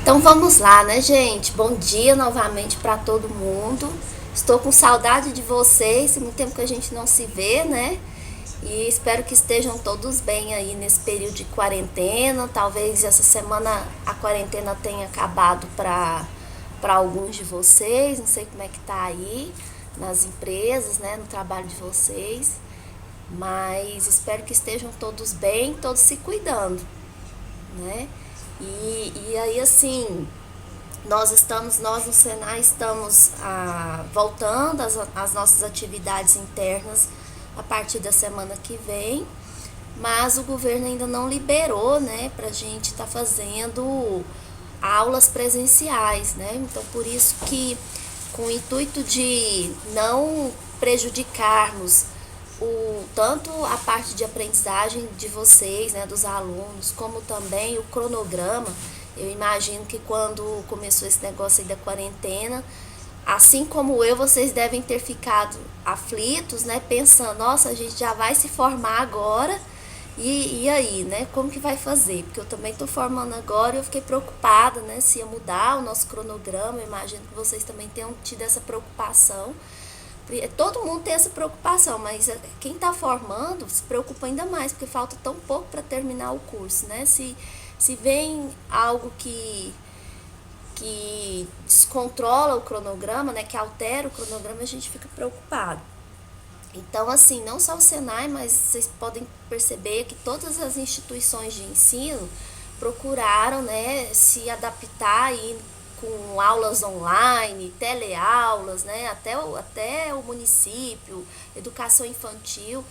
Então vamos lá, né, gente? Bom dia novamente para todo mundo. Estou com saudade de vocês, tem muito tempo que a gente não se vê, né? E espero que estejam todos bem aí nesse período de quarentena. Talvez essa semana a quarentena tenha acabado para alguns de vocês. Não sei como é que tá aí nas empresas, né, no trabalho de vocês. Mas espero que estejam todos bem, todos se cuidando, né? E aí, assim, nós no Senai estamos voltando às nossas atividades internas a partir da semana que vem, mas o governo ainda não liberou, né, para a gente estar fazendo aulas presenciais, né? Então, por isso que, com o intuito de não prejudicarmos tanto a parte de aprendizagem de vocês, né, dos alunos, como também o cronograma. Eu imagino que quando começou esse negócio aí da quarentena, assim como eu, vocês devem ter ficado aflitos, né, pensando, nossa, a gente já vai se formar agora, e aí, né, como que vai fazer? Porque eu também estou formando agora e eu fiquei preocupada, né, se ia mudar o nosso cronograma. Eu imagino que vocês também tenham tido essa preocupação. Todo mundo tem essa preocupação, mas quem está formando se preocupa ainda mais, porque falta tão pouco para terminar o curso, né? Se vem algo que descontrola o cronograma, né, que altera o cronograma, a gente fica preocupado. Então, assim, não só o Senai, mas vocês podem perceber que todas as instituições de ensino procuraram, né, se adaptar aí com aulas online, teleaulas, né, até o município, educação infantil,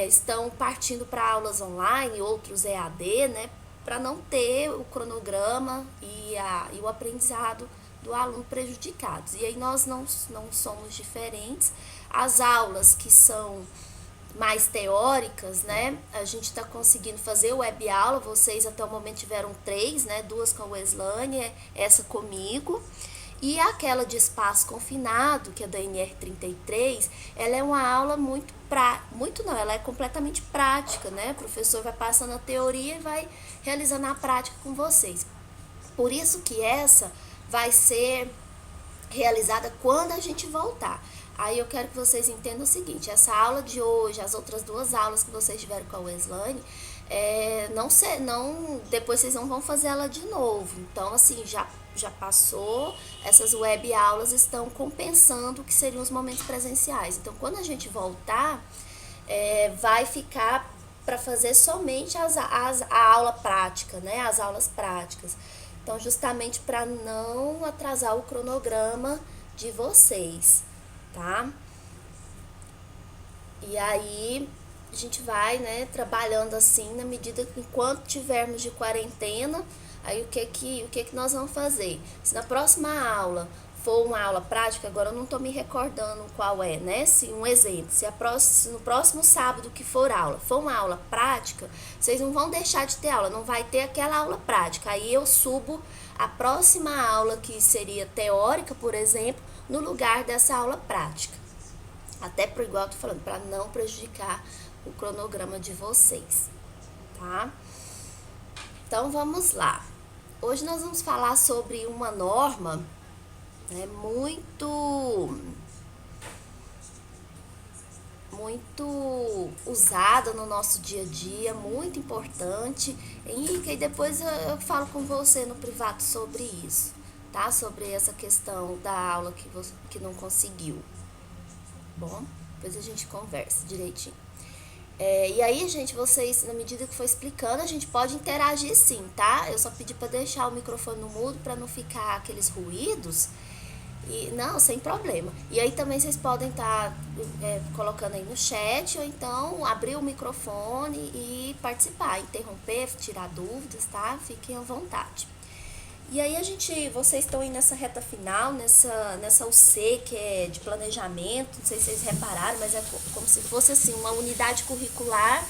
estão partindo para aulas online, outros EAD, né, para não ter o cronograma e o aprendizado do aluno prejudicados. E aí nós não somos diferentes. As aulas que são mais teóricas, né? A gente está conseguindo fazer web aula. Vocês até o momento tiveram 3, né? 2 com a Weslane, essa comigo. E aquela de espaço confinado, que é da NR33, ela é uma aula muito não, ela é completamente prática, né? O professor vai passando a teoria e vai realizando a prática com vocês. Por isso que essa vai ser realizada quando a gente voltar. Aí eu quero que vocês entendam o seguinte: essa aula de hoje, as outras 2 aulas que vocês tiveram com a Weslane, depois vocês não vão fazer ela de novo. Então, assim, já passou, essas web aulas estão compensando o que seriam os momentos presenciais. Então, quando a gente voltar, vai ficar para fazer somente a aula prática, né? As aulas práticas. Então, justamente para não atrasar o cronograma de vocês, tá? E aí a gente vai, né, trabalhando assim na medida que enquanto tivermos de quarentena. Aí o que que nós vamos fazer? Se na próxima aula for uma aula prática, agora eu não estou me recordando qual é, né? Se um exemplo, se no próximo sábado que for aula, for uma aula prática, vocês não vão deixar de ter aula, não vai ter aquela aula prática. Aí eu subo a próxima aula, que seria teórica, por exemplo, no lugar dessa aula prática. Até por igual eu tô falando, para não prejudicar o cronograma de vocês, tá? Então vamos lá. Hoje nós vamos falar sobre uma norma, né, muito usada no nosso dia a dia, muito importante. Henrique, e depois eu falo com você no privado sobre isso, tá? Sobre essa questão da aula que não conseguiu. Bom, depois a gente conversa direitinho. E aí, gente, vocês, na medida que for explicando, a gente pode interagir sim, tá? Eu só pedi para deixar o microfone no mudo para não ficar aqueles ruídos. E não, sem problema. E aí também vocês podem estar colocando aí no chat, ou então abrir o microfone e participar, interromper, tirar dúvidas, tá? Fiquem à vontade. E aí vocês estão aí nessa reta final, nessa UC, que é de planejamento. Não sei se vocês repararam, mas é como se fosse assim uma unidade curricular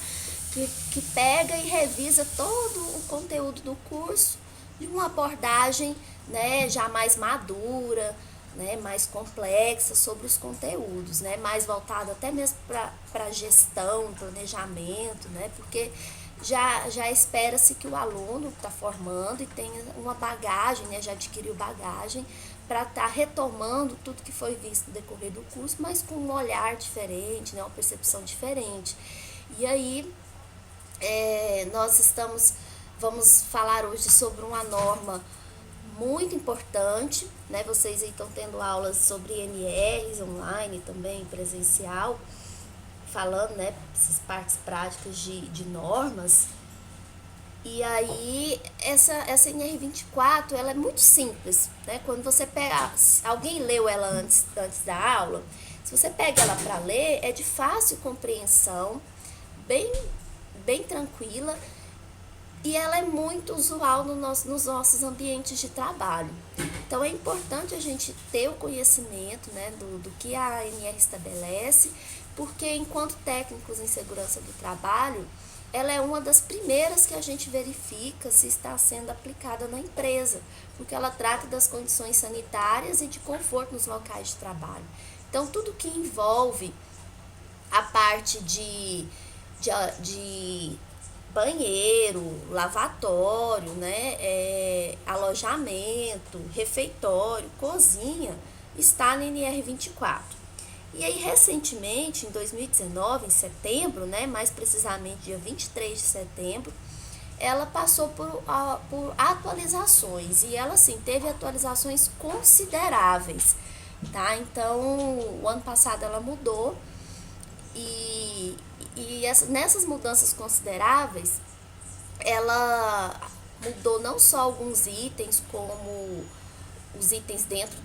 que pega e revisa todo o conteúdo do curso de uma abordagem, né, já mais madura, né, mais complexa sobre os conteúdos, né, mais voltado até mesmo para gestão, planejamento, né, porque já espera-se que o aluno está formando e tenha uma bagagem, né, já adquiriu bagagem para estar retomando tudo que foi visto no decorrer do curso, mas com um olhar diferente, né, uma percepção diferente. E aí, vamos falar hoje sobre uma norma muito importante, né? Vocês aí estão tendo aulas sobre NRs online também, presencial, falando, né, essas partes práticas de normas. E aí, essa NR24, ela é muito simples, né? Quando você pega, alguém leu ela antes da aula, se você pega ela para ler, é de fácil compreensão, bem tranquila, e ela é muito usual nos nossos ambientes de trabalho. Então, é importante a gente ter o conhecimento, né, do que a ANR estabelece, porque enquanto técnicos em segurança do trabalho, ela é uma das primeiras que a gente verifica se está sendo aplicada na empresa, porque ela trata das condições sanitárias e de conforto nos locais de trabalho. Então, tudo que envolve a parte de banheiro, lavatório, né, alojamento, refeitório, cozinha, está na NR24. E aí, recentemente, em 2019, em setembro, né, mais precisamente dia 23 de setembro, ela passou por atualizações, e ela, sim, teve atualizações consideráveis, tá? Então, o ano passado ela mudou, e nessas mudanças consideráveis, ela mudou não só alguns itens, como os itens dentro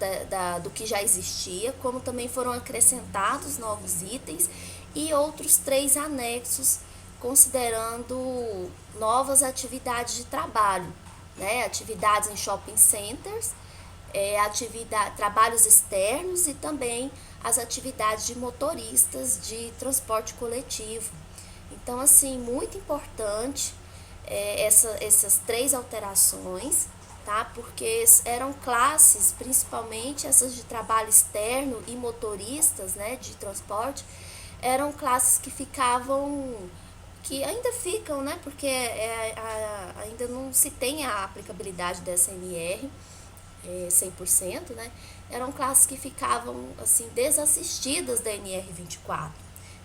do que já existia, como também foram acrescentados novos itens e outros 3 anexos, considerando novas atividades de trabalho, né? Atividades em shopping centers, trabalhos externos e também as atividades de motoristas de transporte coletivo. Então, assim, muito importante essas 3 alterações, tá? Porque eram classes, principalmente essas de trabalho externo e motoristas, né, de transporte, eram classes que ainda ficam, né, porque ainda não se tem a aplicabilidade dessa NR 100%, né, eram classes que ficavam, assim, desassistidas da NR24.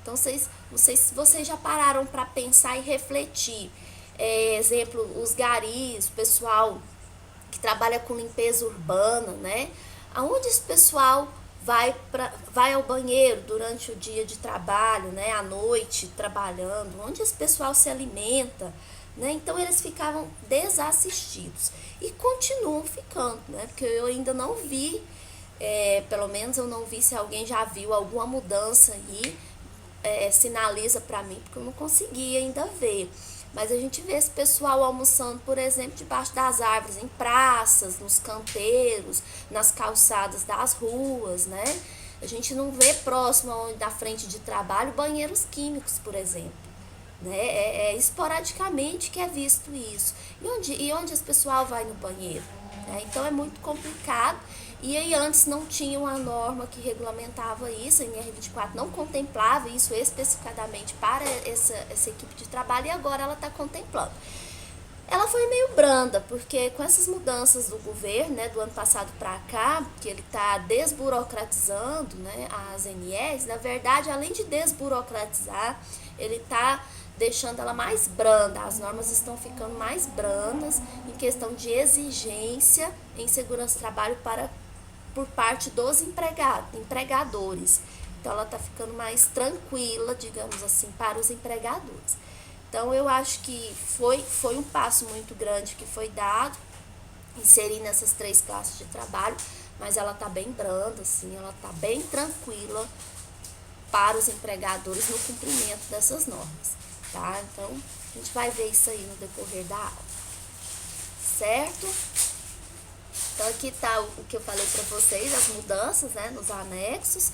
Então, não sei se vocês já pararam para pensar e refletir. Exemplo, os garis, o pessoal que trabalha com limpeza urbana, né? Aonde esse pessoal vai ao banheiro durante o dia de trabalho, né? À noite, trabalhando, onde esse pessoal se alimenta, né? Então, eles ficavam desassistidos e continuam ficando, né? Porque eu ainda não vi, pelo menos eu não vi se alguém já viu alguma mudança aí, sinaliza para mim, porque eu não consegui ainda ver. Mas a gente vê esse pessoal almoçando, por exemplo, debaixo das árvores, em praças, nos canteiros, nas calçadas das ruas, né? A gente não vê próximo da frente de trabalho banheiros químicos, por exemplo, né? Esporadicamente que é visto isso. E onde esse pessoal vai no banheiro? Então é muito complicado. E aí antes não tinha uma norma que regulamentava isso, a NR24 não contemplava isso especificadamente para essa equipe de trabalho, e agora ela está contemplando. Ela foi meio branda, porque com essas mudanças do governo, né, do ano passado para cá, que ele está desburocratizando, né, as NRs, na verdade, além de desburocratizar, ele está deixando ela mais branda, as normas estão ficando mais brandas em questão de exigência em segurança do trabalho por parte dos empregadores. Então, ela está ficando mais tranquila, digamos assim, para os empregadores. Então, eu acho que foi um passo muito grande que foi dado, inserir nessas 3 classes de trabalho, mas ela está bem branda, assim, ela está bem tranquila para os empregadores no cumprimento dessas normas, tá? Então, a gente vai ver isso aí no decorrer da aula, certo? Então, aqui está o que eu falei para vocês, as mudanças, né, nos anexos,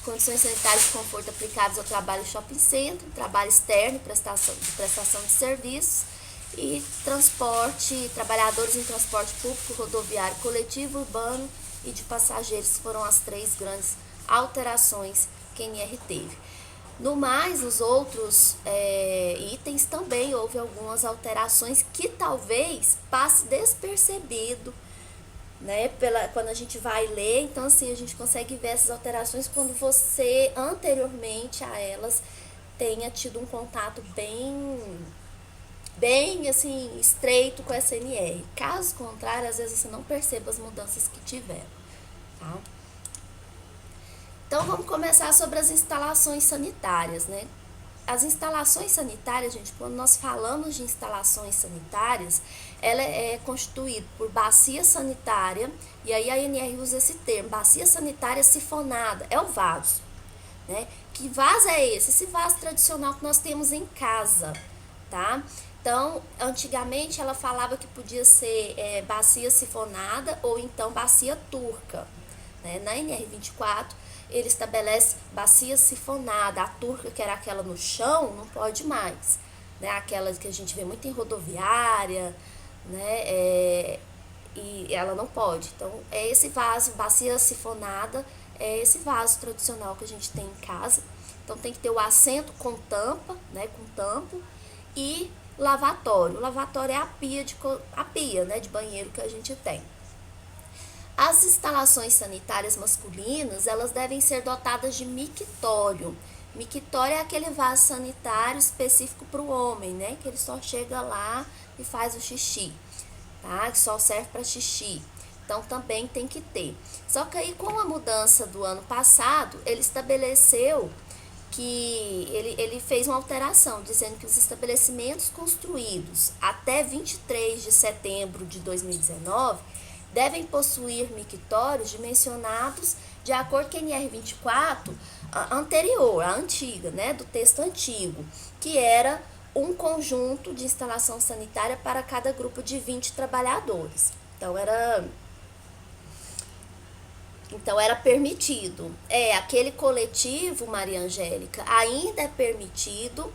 condições sanitárias de conforto aplicáveis ao trabalho em shopping center, trabalho externo, prestação de serviços e transporte, trabalhadores em transporte público, rodoviário, coletivo, urbano e de passageiros, foram as 3 grandes alterações que a NR teve. No mais, os outros itens também houve algumas alterações que talvez passe despercebido, né? Quando a gente vai ler, então assim, a gente consegue ver essas alterações quando você, anteriormente a elas, tenha tido um contato bem assim, estreito com a SNR. Caso contrário, às vezes você não perceba as mudanças que tiveram, tá? Então vamos começar sobre as instalações sanitárias, né? As instalações sanitárias, gente, quando nós falamos de instalações sanitárias, ela é constituída por bacia sanitária, e aí a ANR usa esse termo, bacia sanitária sifonada, é o vaso, né? Que vaso é esse? Esse vaso tradicional que nós temos em casa, tá? Então, antigamente ela falava que podia ser bacia sifonada ou então bacia turca, né? Na NR24 ele estabelece bacia sifonada, a turca, que era aquela no chão, não pode mais, né? Aquela que a gente vê muito em rodoviária, né? E ela não pode. Então, é esse vaso, bacia sifonada, é esse vaso tradicional que a gente tem em casa. Então, tem que ter o assento com tampa, né? Com tampo, e lavatório. O lavatório é a pia, né? De banheiro que a gente tem. As instalações sanitárias masculinas, elas devem ser dotadas de mictório. Mictório é aquele vaso sanitário específico para o homem, né? Que ele só chega lá e faz o xixi, tá? Que só serve para xixi. Então, também tem que ter. Só que aí, com a mudança do ano passado, ele estabeleceu que ele fez uma alteração, dizendo que os estabelecimentos construídos até 23 de setembro de 2019 devem possuir mictórios dimensionados de acordo com a NR24 anterior, a antiga, né, do texto antigo, que era um conjunto de instalação sanitária para cada grupo de 20 trabalhadores. Então era permitido. Aquele coletivo, Maria Angélica, ainda é permitido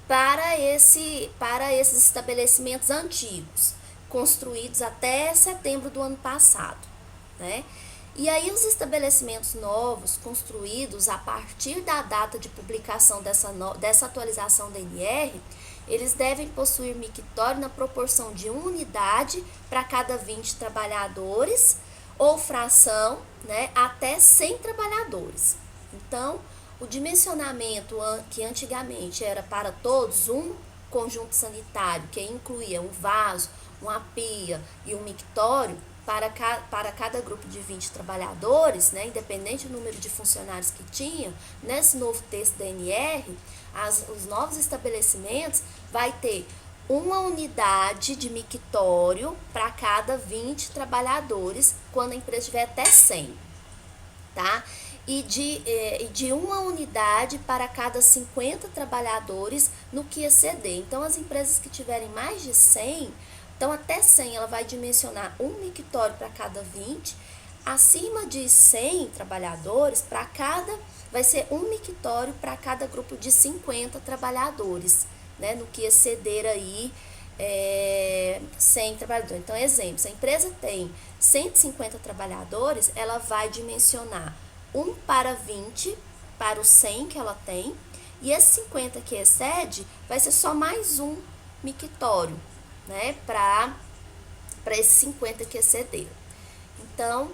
para esses estabelecimentos antigos, construídos até setembro do ano passado, né? E aí os estabelecimentos novos, construídos a partir da data de publicação dessa atualização da NR, eles devem possuir mictório na proporção de 1 unidade para cada 20 trabalhadores, ou fração, né, até 100 trabalhadores. Então, o dimensionamento que antigamente era para todos, um conjunto sanitário que incluía um vaso, uma pia e um mictório para cada grupo de 20 trabalhadores, né, independente do número de funcionários que tinha, nesse novo texto da NR, os novos estabelecimentos vai ter uma unidade de mictório para cada 20 trabalhadores, quando a empresa tiver até 100, tá? E de uma unidade para cada 50 trabalhadores no que exceder. Então, as empresas que tiverem mais de 100, então até 100 ela vai dimensionar um mictório para cada 20, acima de 100 trabalhadores, vai ser um mictório para cada grupo de 50 trabalhadores, né, no que exceder aí 100 trabalhadores. Então, exemplo, se a empresa tem 150 trabalhadores, ela vai dimensionar 1 para 20 para os 100 que ela tem, e esse 50 que excede vai ser só mais um mictório, né, para esses 50 que excederam. Então,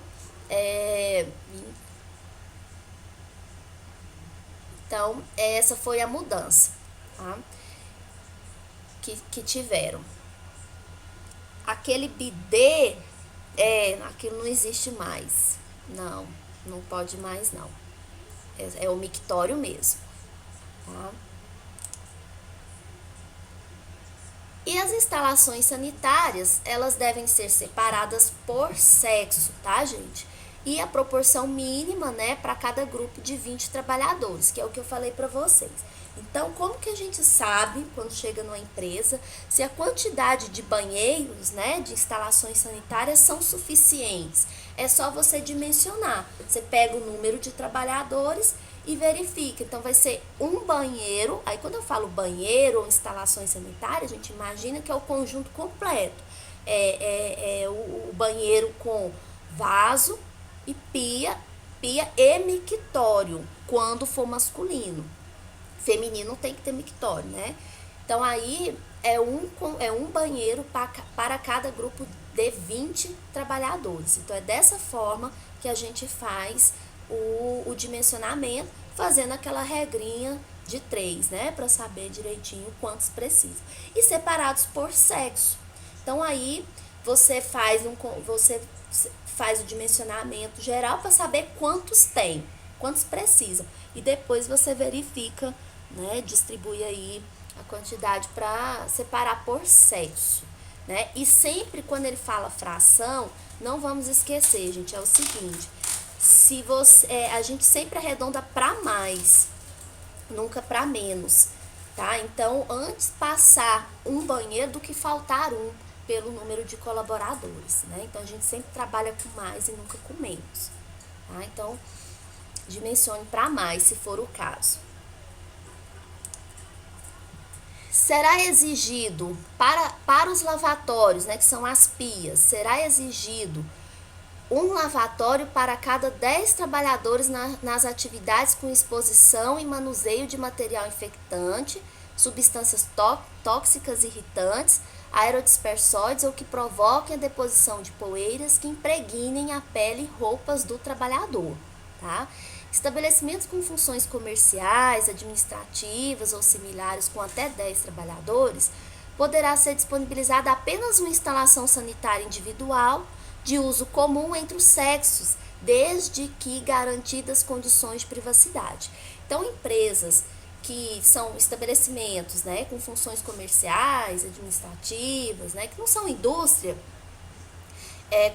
essa foi a mudança, tá? Que tiveram. Aquele bidê, aquilo não existe mais. Não pode mais não. É o mictório mesmo, tá? E as instalações sanitárias, elas devem ser separadas por sexo, tá, gente? E a proporção mínima, né, para cada grupo de 20 trabalhadores, que é o que eu falei para vocês. Então, como que a gente sabe, quando chega numa empresa, se a quantidade de banheiros, né, de instalações sanitárias são suficientes? É só você dimensionar. Você pega o número de trabalhadores e verifica. Então, vai ser um banheiro. Aí, quando eu falo banheiro ou instalações sanitárias, a gente imagina que é o conjunto completo. O banheiro com vaso e pia e mictório, quando for masculino, feminino tem que ter mictório, né? Então aí é um banheiro para cada grupo de 20 trabalhadores. Então é dessa forma que a gente faz o dimensionamento, fazendo aquela regrinha de 3, né? Para saber direitinho quantos precisa. E separados por sexo. Então aí você faz o dimensionamento geral para saber quantos tem, quantos precisa. E depois você verifica, né? Distribui aí a quantidade para separar por sexo, né? E sempre quando ele fala fração, não vamos esquecer, gente, é o seguinte: se você, a gente sempre arredonda para mais, nunca para menos, tá? Então, antes passar um banheiro do que faltar um pelo número de colaboradores, né? Então, a gente sempre trabalha com mais e nunca com menos, tá? Então, dimensione para mais, se for o caso. Será exigido para os lavatórios, né, que são as pias, será exigido um lavatório para cada 10 trabalhadores nas atividades com exposição e manuseio de material infectante, substâncias tóxicas irritantes, aerodispersóides ou que provoquem a deposição de poeiras que impregnem a pele e roupas do trabalhador, tá? Estabelecimentos com funções comerciais, administrativas ou similares com até 10 trabalhadores, poderá ser disponibilizada apenas uma instalação sanitária individual de uso comum entre os sexos, desde que garantidas condições de privacidade. Então, empresas que são estabelecimentos, né, com funções comerciais, administrativas, né, que não são indústria,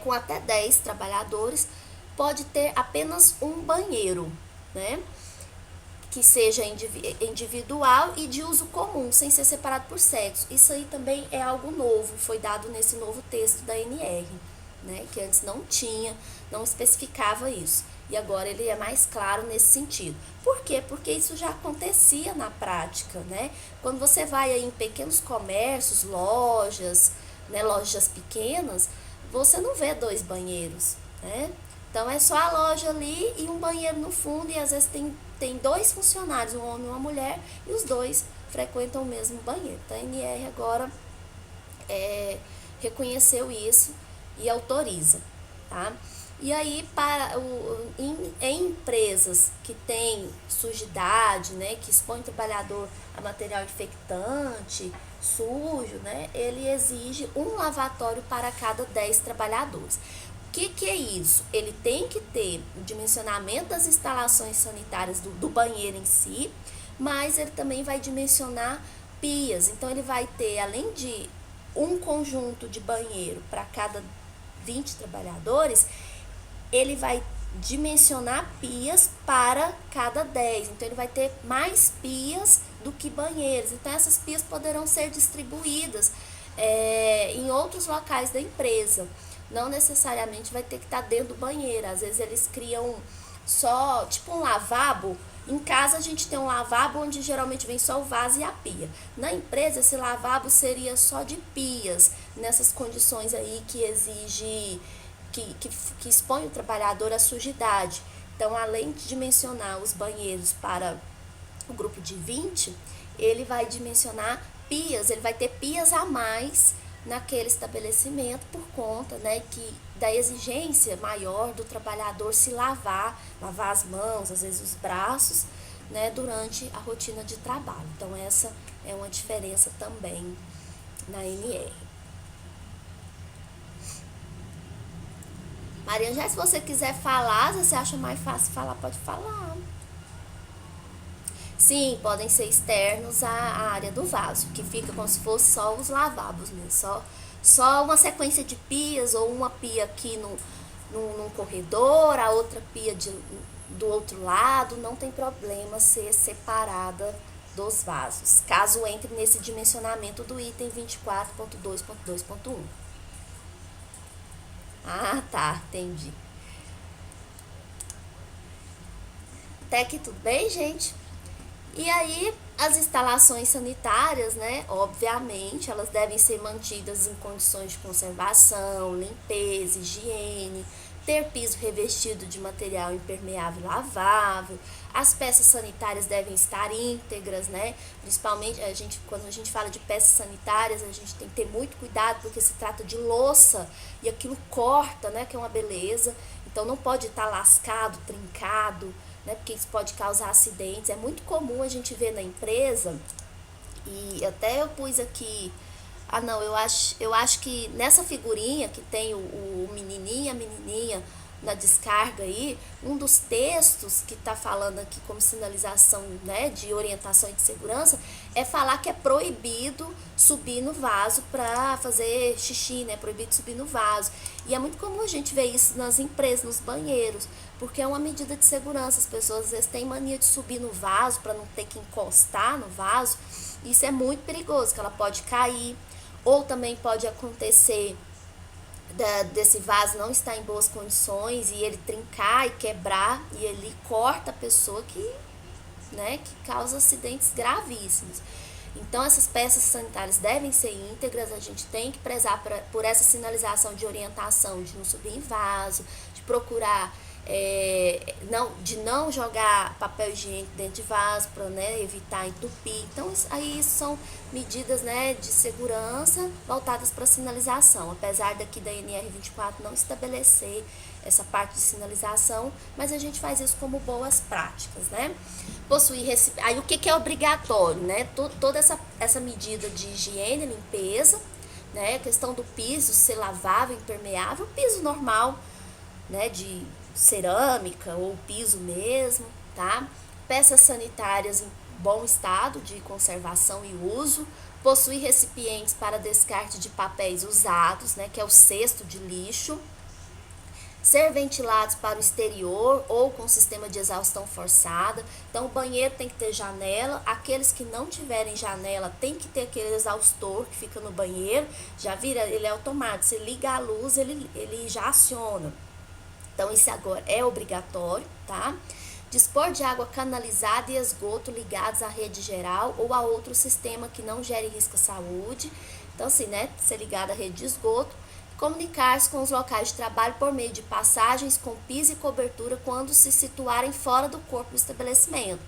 com até 10 trabalhadores, pode ter apenas um banheiro, né, que seja individual e de uso comum, sem ser separado por sexo. Isso aí também é algo novo, foi dado nesse novo texto da NR, né, que antes não tinha, não especificava isso. E agora ele é mais claro nesse sentido. Por quê? Porque isso já acontecia na prática, né? Quando você vai aí em pequenos comércios, lojas, né, lojas pequenas, você não vê 2 banheiros, né? Então é só a loja ali e um banheiro no fundo, e às vezes tem 2 funcionários, um homem e uma mulher, e os 2 frequentam o mesmo banheiro. Então a NR agora reconheceu isso e autoriza, tá? E aí, em empresas que têm sujidade, né, que expõe o trabalhador a material infectante, sujo, né, ele exige um lavatório para cada 10 trabalhadores. O que é isso? Ele tem que ter o dimensionamento das instalações sanitárias do banheiro em si, mas ele também vai dimensionar pias. Então, ele vai ter, além de um conjunto de banheiro para cada 20 trabalhadores, ele vai dimensionar pias para cada 10. Então, ele vai ter mais pias do que banheiros. Então, essas pias poderão ser distribuídas em outros locais da empresa. Não necessariamente vai ter que estar dentro do banheiro. Às vezes, eles criam só, tipo um lavabo. Em casa, a gente tem um lavabo onde geralmente vem só o vaso e a pia. Na empresa, esse lavabo seria só de pias, nessas condições aí que exige... Que expõe o trabalhador à sujidade. Então, além de dimensionar os banheiros para o grupo de 20, ele vai dimensionar pias, ele vai ter pias a mais naquele estabelecimento por conta, né, da exigência maior do trabalhador se lavar as mãos, às vezes os braços, né, durante a rotina de trabalho. Então, essa é uma diferença também na NR. Maria, já se você quiser falar, se você acha mais fácil falar, pode falar. Sim, podem ser externos à área do vaso, que fica como se fosse só os lavabos mesmo, só uma sequência de pias, ou uma pia aqui num corredor, a outra pia do outro lado, não tem problema ser separada dos vasos, caso entre nesse dimensionamento do item 24.2.2.1. Ah, tá, entendi. Até aqui tudo bem, gente? E aí, as instalações sanitárias, né, obviamente, elas devem ser mantidas em condições de conservação, limpeza, higiene, ter piso revestido de material impermeável e lavável, as peças sanitárias devem estar íntegras, né? Principalmente quando a gente fala de peças sanitárias, a gente tem que ter muito cuidado porque se trata de louça e aquilo corta, né? Que é uma beleza. Então não pode estar lascado, trincado, né? Porque isso pode causar acidentes. É muito comum a gente ver na empresa, e até eu pus aqui. Ah, não, eu acho que nessa figurinha que tem o menininho e a menininha na descarga aí, um dos textos que está falando aqui como sinalização, né, de orientação e de segurança, é falar que é proibido subir no vaso para fazer xixi, né, proibido subir no vaso. E é muito comum a gente ver isso nas empresas, nos banheiros, porque é uma medida de segurança. As pessoas às vezes têm mania de subir no vaso para não ter que encostar no vaso. Isso é muito perigoso, que ela pode cair, ou também pode acontecer desse vaso não estar em boas condições e ele trincar e quebrar e ele corta a pessoa que causa acidentes gravíssimos. Então essas peças sanitárias devem ser íntegras, a gente tem que prezar por essa sinalização de orientação, de não subir em vaso, de procurar de não jogar papel higiênico dentro de vaso para, né, evitar entupir. Então aí são medidas, né, de segurança voltadas para sinalização, apesar daqui da NR24 não estabelecer essa parte de sinalização, mas a gente faz isso como boas práticas, né? Possuir aí o que é obrigatório, né? Toda essa medida de higiene, limpeza, né? A questão do piso ser lavável, impermeável, piso normal, né, de cerâmica ou piso mesmo, tá? Peças sanitárias em bom estado de conservação e uso, possuir recipientes para descarte de papéis usados, né, que é o cesto de lixo, ser ventilados para o exterior ou com sistema de exaustão forçada. Então o banheiro tem que ter janela, aqueles que não tiverem janela tem que ter aquele exaustor que fica no banheiro, já vira, ele é automático, você liga a luz, ele já aciona. Então isso agora é obrigatório, tá? Dispor de água canalizada e esgoto ligados à rede geral ou a outro sistema que não gere risco à saúde. Então assim, né, ser ligado à rede de esgoto. Comunicar-se com os locais de trabalho por meio de passagens com piso e cobertura quando se situarem fora do corpo do estabelecimento.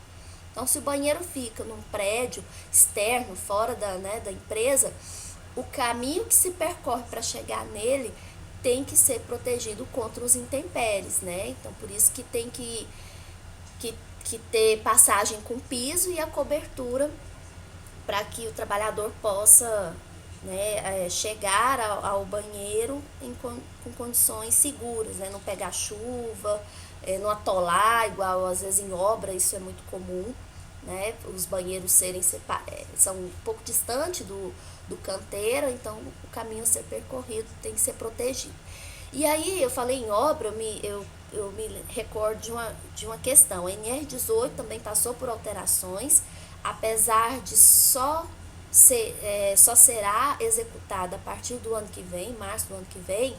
Então se o banheiro fica num prédio externo, fora da empresa, o caminho que se percorre para chegar nele tem que ser protegido contra os intempéries, né? Então, por isso que tem que ter passagem com piso e a cobertura para que o trabalhador possa, né, chegar ao banheiro com condições seguras, né? Não pegar chuva, não atolar, igual às vezes em obra, isso é muito comum, né? Os banheiros são um pouco distantes do canteiro, então o caminho a ser percorrido tem que ser protegido. E aí eu falei em obra, eu me recordo de uma questão. A NR18 também passou por alterações, apesar de só será executada a partir do ano que vem, março do ano que vem.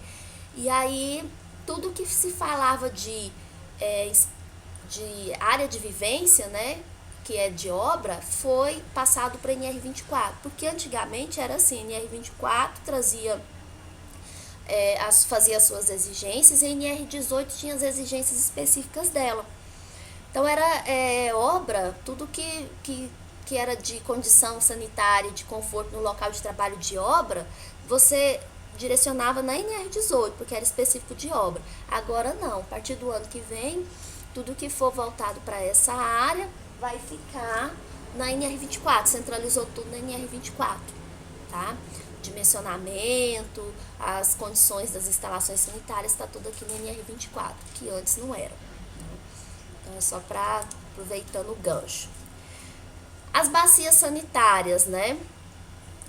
E aí tudo que se falava de área de vivência, né, que é de obra, foi passado para a NR24, porque antigamente era assim, a NR24 fazia as suas exigências e a NR18 tinha as exigências específicas dela. Então era obra, tudo que era de condição sanitária, de conforto no local de trabalho de obra, você direcionava na NR18, porque era específico de obra. Agora não, a partir do ano que vem, tudo que for voltado para essa área vai ficar na NR24, centralizou tudo na NR24, tá? Dimensionamento, as condições das instalações sanitárias, está tudo aqui na NR24, que antes não era. Então é só para aproveitando o gancho. As bacias sanitárias, né?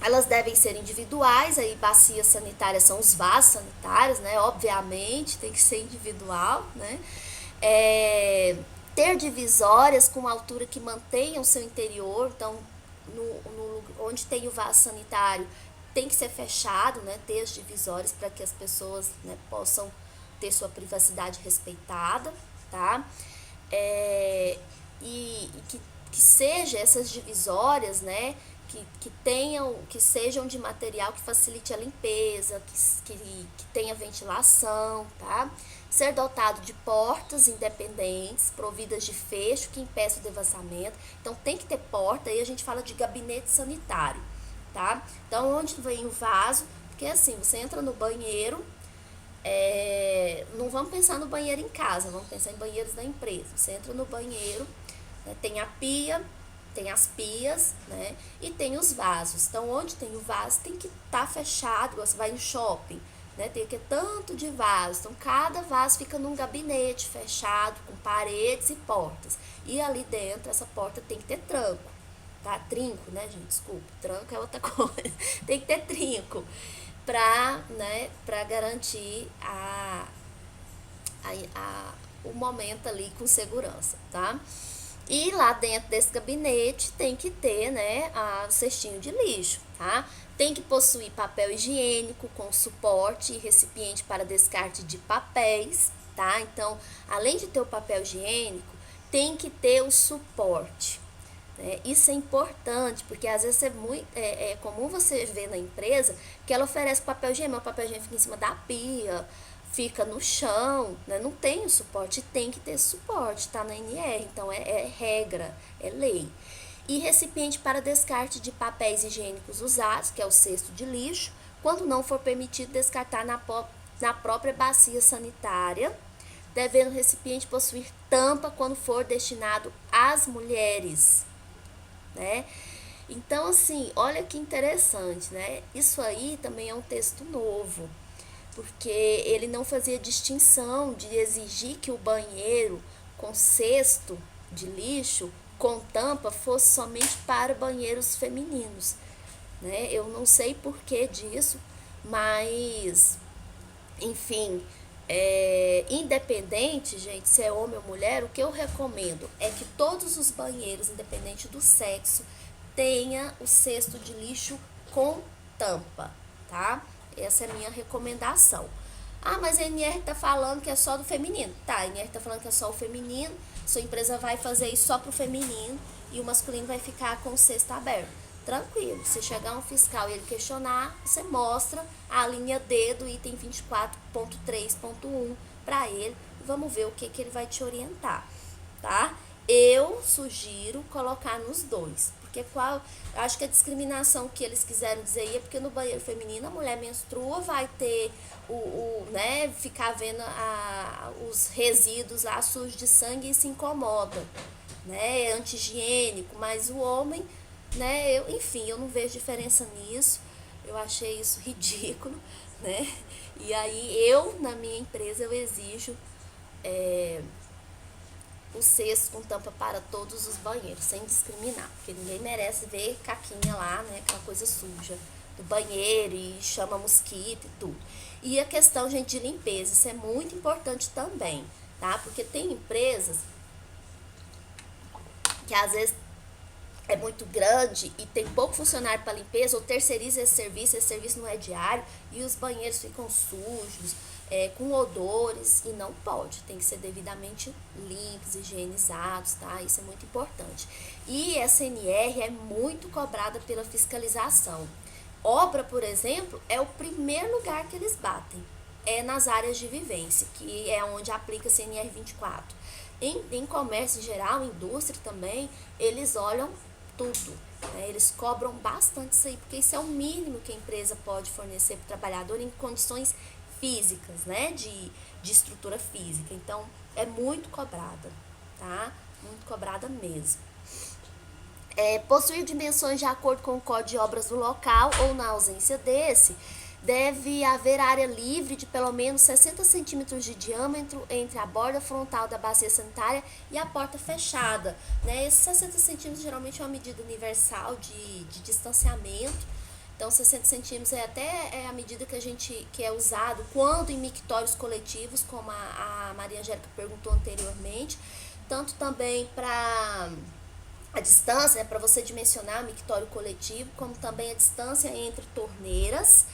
Elas devem ser individuais, aí bacias sanitárias são os vasos sanitários, né? Obviamente tem que ser individual, né? Ter divisórias com altura que mantenham o seu interior, então onde tem o vaso sanitário tem que ser fechado, né? Ter as divisórias para que as pessoas, né, possam ter sua privacidade respeitada, tá? E que seja essas divisórias, né, que sejam de material que facilite a limpeza, que tenha ventilação, tá? Ser dotado de portas independentes, providas de fecho que impeça o devassamento. Então tem que ter porta, aí a gente fala de gabinete sanitário, tá? Então onde vem o vaso, porque assim, você entra no banheiro, não vamos pensar no banheiro em casa, vamos pensar em banheiros da empresa. Você entra no banheiro, né, tem a pia, tem as pias, né? E tem os vasos. Então, onde tem o vaso tem que estar fechado. Você vai no shopping, né? Tem que ter tanto de vaso. Então, cada vaso fica num gabinete fechado, com paredes e portas. E ali dentro, essa porta tem que ter tranco, tá? Trinco, né, gente? Desculpa, tranco é outra coisa. Tem que ter trinco pra garantir o momento ali com segurança, tá? E lá dentro desse gabinete tem que ter, né, o cestinho de lixo, tá? Tem que possuir papel higiênico com suporte e recipiente para descarte de papéis, tá? Então, além de ter o papel higiênico, tem que ter o suporte, né? Isso é importante, porque às vezes é comum você ver na empresa que ela oferece papel higiênico, mas o papel higiênico fica em cima da pia, fica no chão, né? Não tem o suporte, tem que ter suporte, tá na NR, então é regra, é lei. E recipiente para descarte de papéis higiênicos usados, que é o cesto de lixo, quando não for permitido descartar na própria bacia sanitária, devendo o recipiente possuir tampa quando for destinado às mulheres, né? Então, assim, olha que interessante, né? Isso aí também é um texto novo, porque ele não fazia distinção de exigir que o banheiro com cesto de lixo com tampa fosse somente para banheiros femininos, né? Eu não sei por que disso, mas enfim, independente, gente, se é homem ou mulher, o que eu recomendo é que todos os banheiros, independente do sexo, tenha o cesto de lixo com tampa, tá? Essa é a minha recomendação. Ah, mas a NR tá falando que é só do feminino. Tá, a NR tá falando que é só o feminino, sua empresa vai fazer isso só pro feminino e o masculino vai ficar com o cesto aberto. Tranquilo, se chegar um fiscal e ele questionar, você mostra a linha D do item 24.3.1 para ele e vamos ver o que ele vai te orientar, tá? Eu sugiro colocar nos dois, porque acho que a discriminação que eles quiseram dizer aí é porque no banheiro feminino a mulher menstrua, vai ter né, ficar vendo os resíduos lá sujos de sangue e se incomoda, né, é anti-higiênico, mas o homem, né, enfim, eu não vejo diferença nisso, eu achei isso ridículo, né, e aí na minha empresa, eu exijo o cesto com tampa para todos os banheiros, sem discriminar, porque ninguém merece ver caquinha lá, né, aquela coisa suja do banheiro e chama mosquito e tudo. E a questão, gente, de limpeza, isso é muito importante também, tá, porque tem empresas que às vezes é muito grande e tem pouco funcionário para limpeza, ou terceiriza esse serviço não é diário e os banheiros ficam sujos, com odores, e não pode, tem que ser devidamente limpos, higienizados, tá? Isso é muito importante. E essa NR é muito cobrada pela fiscalização. Obra, por exemplo, é o primeiro lugar que eles batem, nas áreas de vivência, que é onde aplica a CNR 24. Em comércio em geral, indústria também, eles olham tudo, né? Eles cobram bastante isso aí, porque isso é o mínimo que a empresa pode fornecer para o trabalhador em condições físicas, né? De estrutura física. Então, é muito cobrada, tá? Muito cobrada mesmo. Possuir dimensões de acordo com o Código de Obras do local, ou na ausência desse, deve haver área livre de pelo menos 60 centímetros de diâmetro entre a borda frontal da bacia sanitária e a porta fechada, né? Esses 60 centímetros geralmente é uma medida universal de distanciamento. Então, 60 centímetros é até a medida que é usado quando em mictórios coletivos, como a Maria Angélica perguntou anteriormente, tanto também para a distância, né, para você dimensionar o mictório coletivo, como também a distância entre torneiras,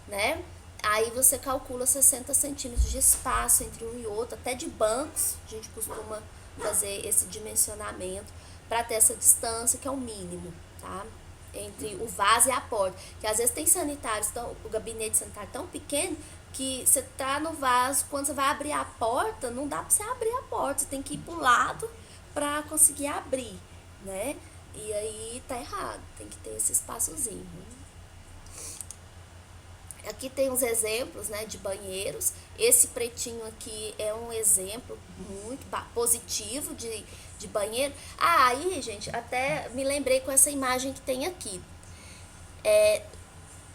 né? Aí você calcula 60 centímetros de espaço entre um e outro, até de bancos, a gente costuma fazer esse dimensionamento para ter essa distância, que é o mínimo, tá? entre o vaso e a porta. Que às vezes tem sanitários, o gabinete sanitário tão pequeno que você tá no vaso, quando você vai abrir a porta, não dá pra você abrir a porta, você tem que ir pro lado pra conseguir abrir, né? E aí tá errado, tem que ter esse espaçozinho. Aqui tem uns exemplos, né, de banheiros. Esse pretinho aqui é um exemplo muito positivo de banheiro. Ah, aí, gente, até me lembrei com essa imagem que tem aqui.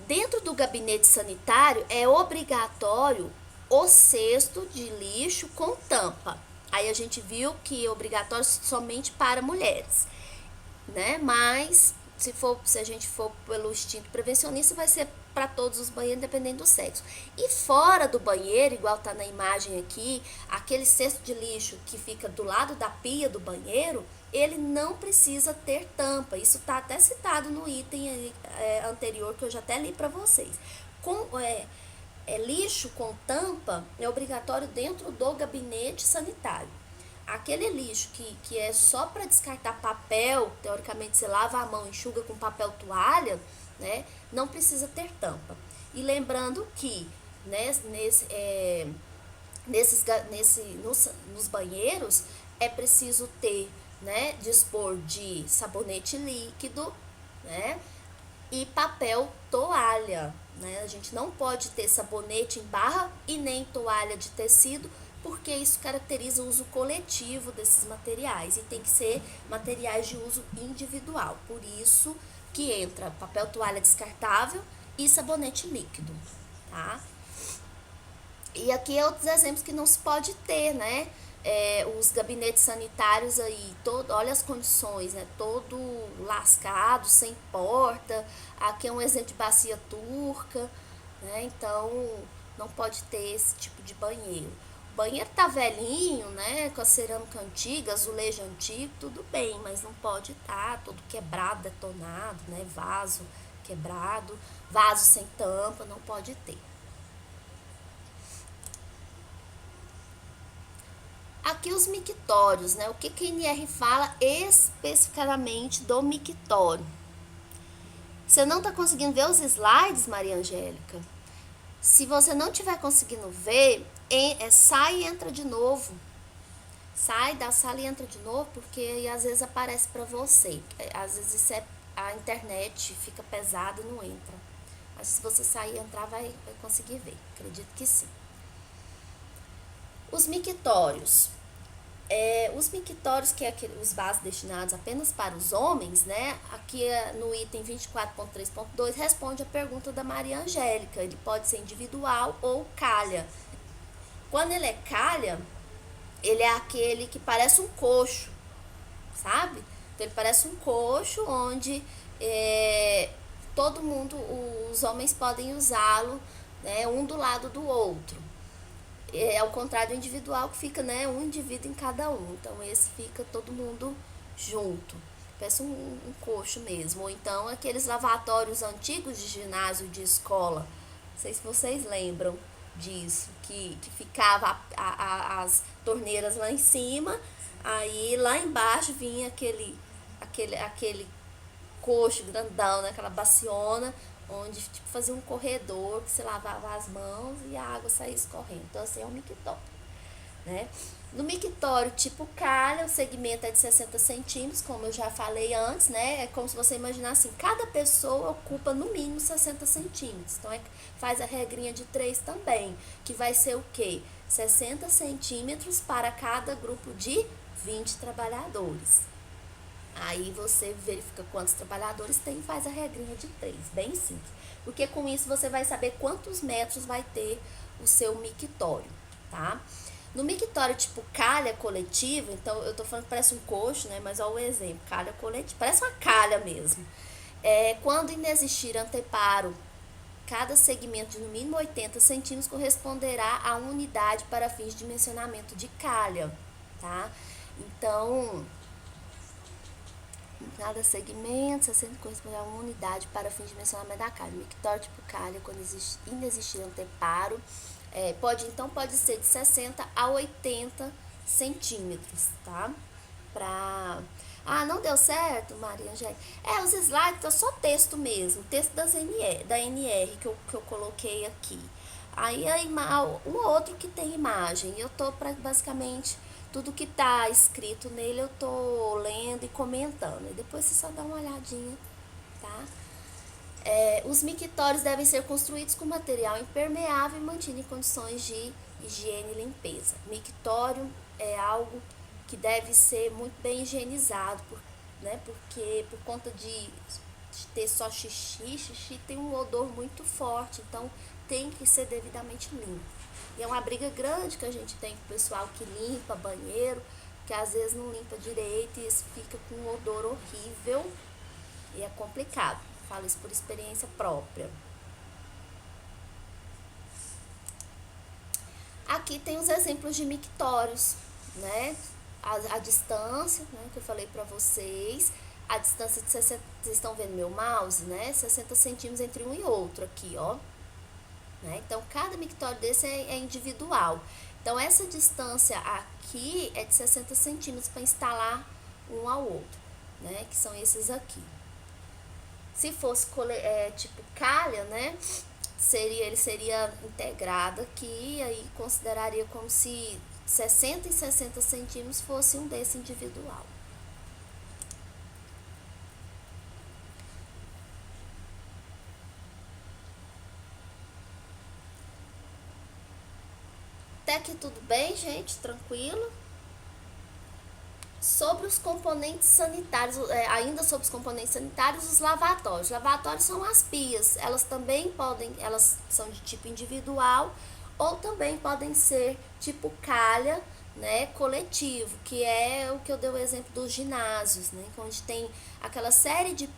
Dentro do gabinete sanitário é obrigatório o cesto de lixo com tampa. Aí a gente viu que é obrigatório somente para mulheres, né? Mas se a gente for pelo instinto prevencionista, vai ser para todos os banheiros, independente do sexo. E fora do banheiro, igual tá na imagem aqui, aquele cesto de lixo que fica do lado da pia do banheiro, ele não precisa ter tampa. Isso tá até citado no item anterior que eu já até li para vocês. Lixo com tampa é obrigatório dentro do gabinete sanitário. Aquele lixo que é só para descartar papel, teoricamente você lava a mão, enxuga com papel toalha, né? Não precisa ter tampa. E lembrando que, né, nos banheiros é preciso ter, né, dispor de sabonete líquido, né, e papel toalha, né? A gente não pode ter sabonete em barra e nem toalha de tecido, porque isso caracteriza o uso coletivo desses materiais e tem que ser materiais de uso individual. Por isso que entra papel toalha descartável e sabonete líquido, tá? E aqui é outros exemplos que não se pode ter, né? Os gabinetes sanitários aí, olha as condições, né? Todo lascado, sem porta. Aqui é um exemplo de bacia turca, né? Então não pode ter esse tipo de banheiro. O banheiro tá velhinho, né? Com a cerâmica antiga, azulejo antigo, tudo bem, mas não pode estar todo quebrado, detonado, né? Vaso quebrado, vaso sem tampa, não pode ter. Aqui os mictórios, né? O que a NR fala especificamente do mictório? Você não está conseguindo ver os slides, Maria Angélica? Se você não estiver conseguindo ver, sai e entra de novo. Sai da sala e entra de novo, porque aí às vezes aparece para você. Às vezes a internet fica pesada e não entra. Mas se você sair e entrar, vai conseguir ver. Acredito que sim. Os mictórios. Os mictórios, que é os vasos destinados apenas para os homens, né? Aqui no item 24.3.2 responde a pergunta da Maria Angélica. Ele pode ser individual ou calha. Quando ele é calha, ele é aquele que parece um coxo, sabe? Então ele parece um coxo onde todo mundo, os homens podem usá-lo, né, um do lado do outro. Ao contrário do individual, que fica, né, um indivíduo em cada um. Então esse fica todo mundo junto. Parece um coxo mesmo. Ou então aqueles lavatórios antigos de ginásio, de escola. Não sei se vocês lembram disso. Que ficava as torneiras lá em cima. Aí lá embaixo vinha aquele coxo grandão, né, aquela baciona, onde tipo, fazia um corredor que você lavava as mãos e a água saía escorrendo. Então assim é um mictório, né? No mictório tipo calha, o segmento é de 60 centímetros, como eu já falei antes, né? É como se você imaginar assim, cada pessoa ocupa no mínimo 60 centímetros. Então faz a regrinha de 3 também, que vai ser o quê? 60 centímetros para cada grupo de 20 trabalhadores. Aí você verifica quantos trabalhadores tem e faz a regrinha de 3, bem simples. Porque com isso você vai saber quantos metros vai ter o seu mictório, tá? No mictório tipo calha coletiva, então eu tô falando que parece um coxo, né? Mas olha o exemplo, calha coletiva, parece uma calha mesmo. Quando ainda existir anteparo, cada segmento de no mínimo 80 centímetros corresponderá a uma unidade para fins de dimensionamento de calha, tá? Então, cada segmento, 60 corresponde a uma unidade para fins de dimensionamento da calha. Mictório tipo calha, quando ainda existir anteparo, pode ser de 60 a 80 centímetros, tá? Ah, não deu certo, Maria Angélica? Os slides é só texto mesmo, texto da NR que eu coloquei aqui. Aí um outro que tem imagem. Eu tô basicamente tudo que tá escrito nele eu tô lendo e comentando. E depois você só dá uma olhadinha, tá? Os mictórios devem ser construídos com material impermeável e mantido em condições de higiene e limpeza. Mictório é algo que deve ser muito bem higienizado, né? Porque por conta de ter só xixi tem um odor muito forte, então tem que ser devidamente limpo. E é uma briga grande que a gente tem com o pessoal que limpa banheiro, que às vezes não limpa direito e isso fica com um odor horrível e é complicado. Falo isso por experiência própria. Aqui tem os exemplos de mictórios, né? A distância, né, que eu falei pra vocês. A distância de 60, vocês estão vendo meu mouse, né? 60 centímetros entre um e outro aqui, ó. Né? Então, cada mictório desse é individual. Então, essa distância aqui é de 60 centímetros para instalar um ao outro, né? Que são esses aqui. Se fosse tipo calha, né? Ele seria integrado aqui e aí consideraria como se 60 e 60 centímetros fosse um desse individual. Até que tudo bem, gente? Tranquilo? Sobre os componentes sanitários, ainda sobre os componentes sanitários, os lavatórios. Os lavatórios são as pias, elas também elas são de tipo individual ou também podem ser tipo calha, né, coletivo, que é o que eu dei o exemplo dos ginásios, né, onde tem aquela série de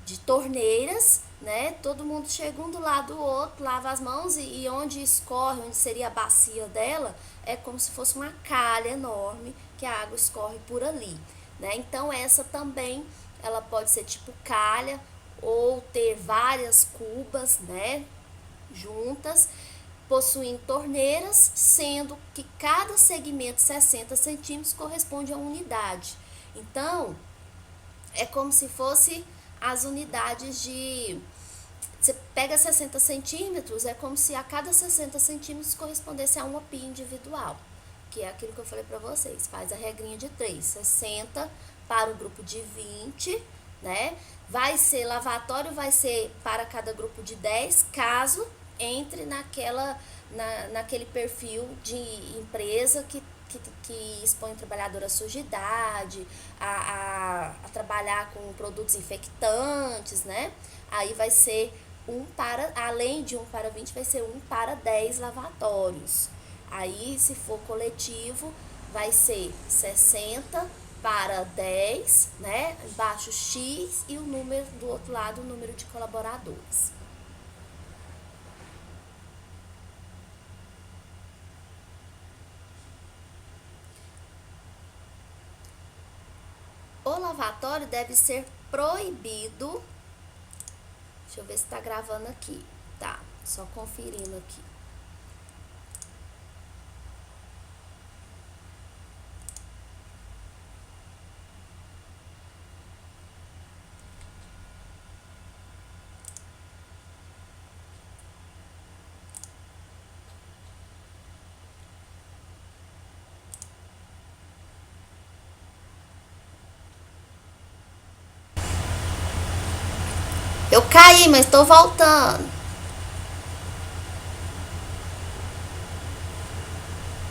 de torneiras, né? Todo mundo chega um do lado do outro, lava as mãos e onde escorre, onde seria a bacia dela, é como se fosse uma calha enorme que a água escorre por ali, né? Então essa também, ela pode ser tipo calha ou ter várias cubas, né? Juntas, possuindo torneiras, sendo que cada segmento 60 centímetros corresponde a uma unidade. Então, é como se fosse as unidades de... Você pega 60 centímetros, é como se a cada 60 centímetros correspondesse a uma pia individual, que é aquilo que eu falei para vocês. Faz a regrinha de 3, 60 para o grupo de 20, né? Vai ser lavatório, vai ser para cada grupo de 10, caso entre naquele perfil de empresa que expõe o trabalhador à sujidade, a trabalhar com produtos infectantes, né? Aí vai ser além de 1 para 20, vai ser 1 para 10 lavatórios. Aí, se for coletivo, vai ser 60 para 10, né? Embaixo X e o número do outro lado, o número de colaboradores. O lavatório deve ser proibido. Deixa eu ver se tá gravando aqui. Tá, só conferindo aqui. Eu caí, mas tô voltando.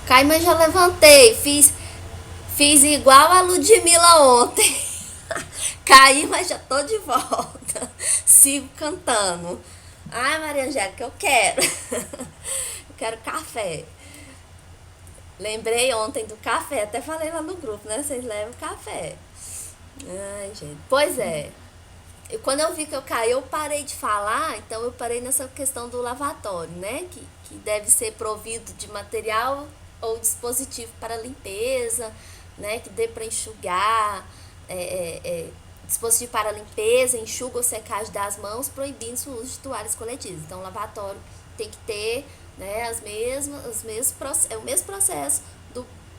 Caí, mas já levantei. Fiz igual a Ludmilla ontem. Caí, mas já tô de volta. Sigo cantando. Ai, Maria Angélica, eu quero. Eu quero café. Lembrei ontem do café, até falei lá no grupo, né? Vocês levam café. Ai, gente. Pois é. Quando eu vi que eu caí, eu parei de falar, então eu parei nessa questão do lavatório, né? Que deve ser provido de material ou dispositivo para limpeza, né? Que dê para enxugar, dispositivo para limpeza, enxuga ou secagem das mãos, proibindo o uso de toalhas coletivas. Então, o lavatório tem que ter, né, é o mesmo processo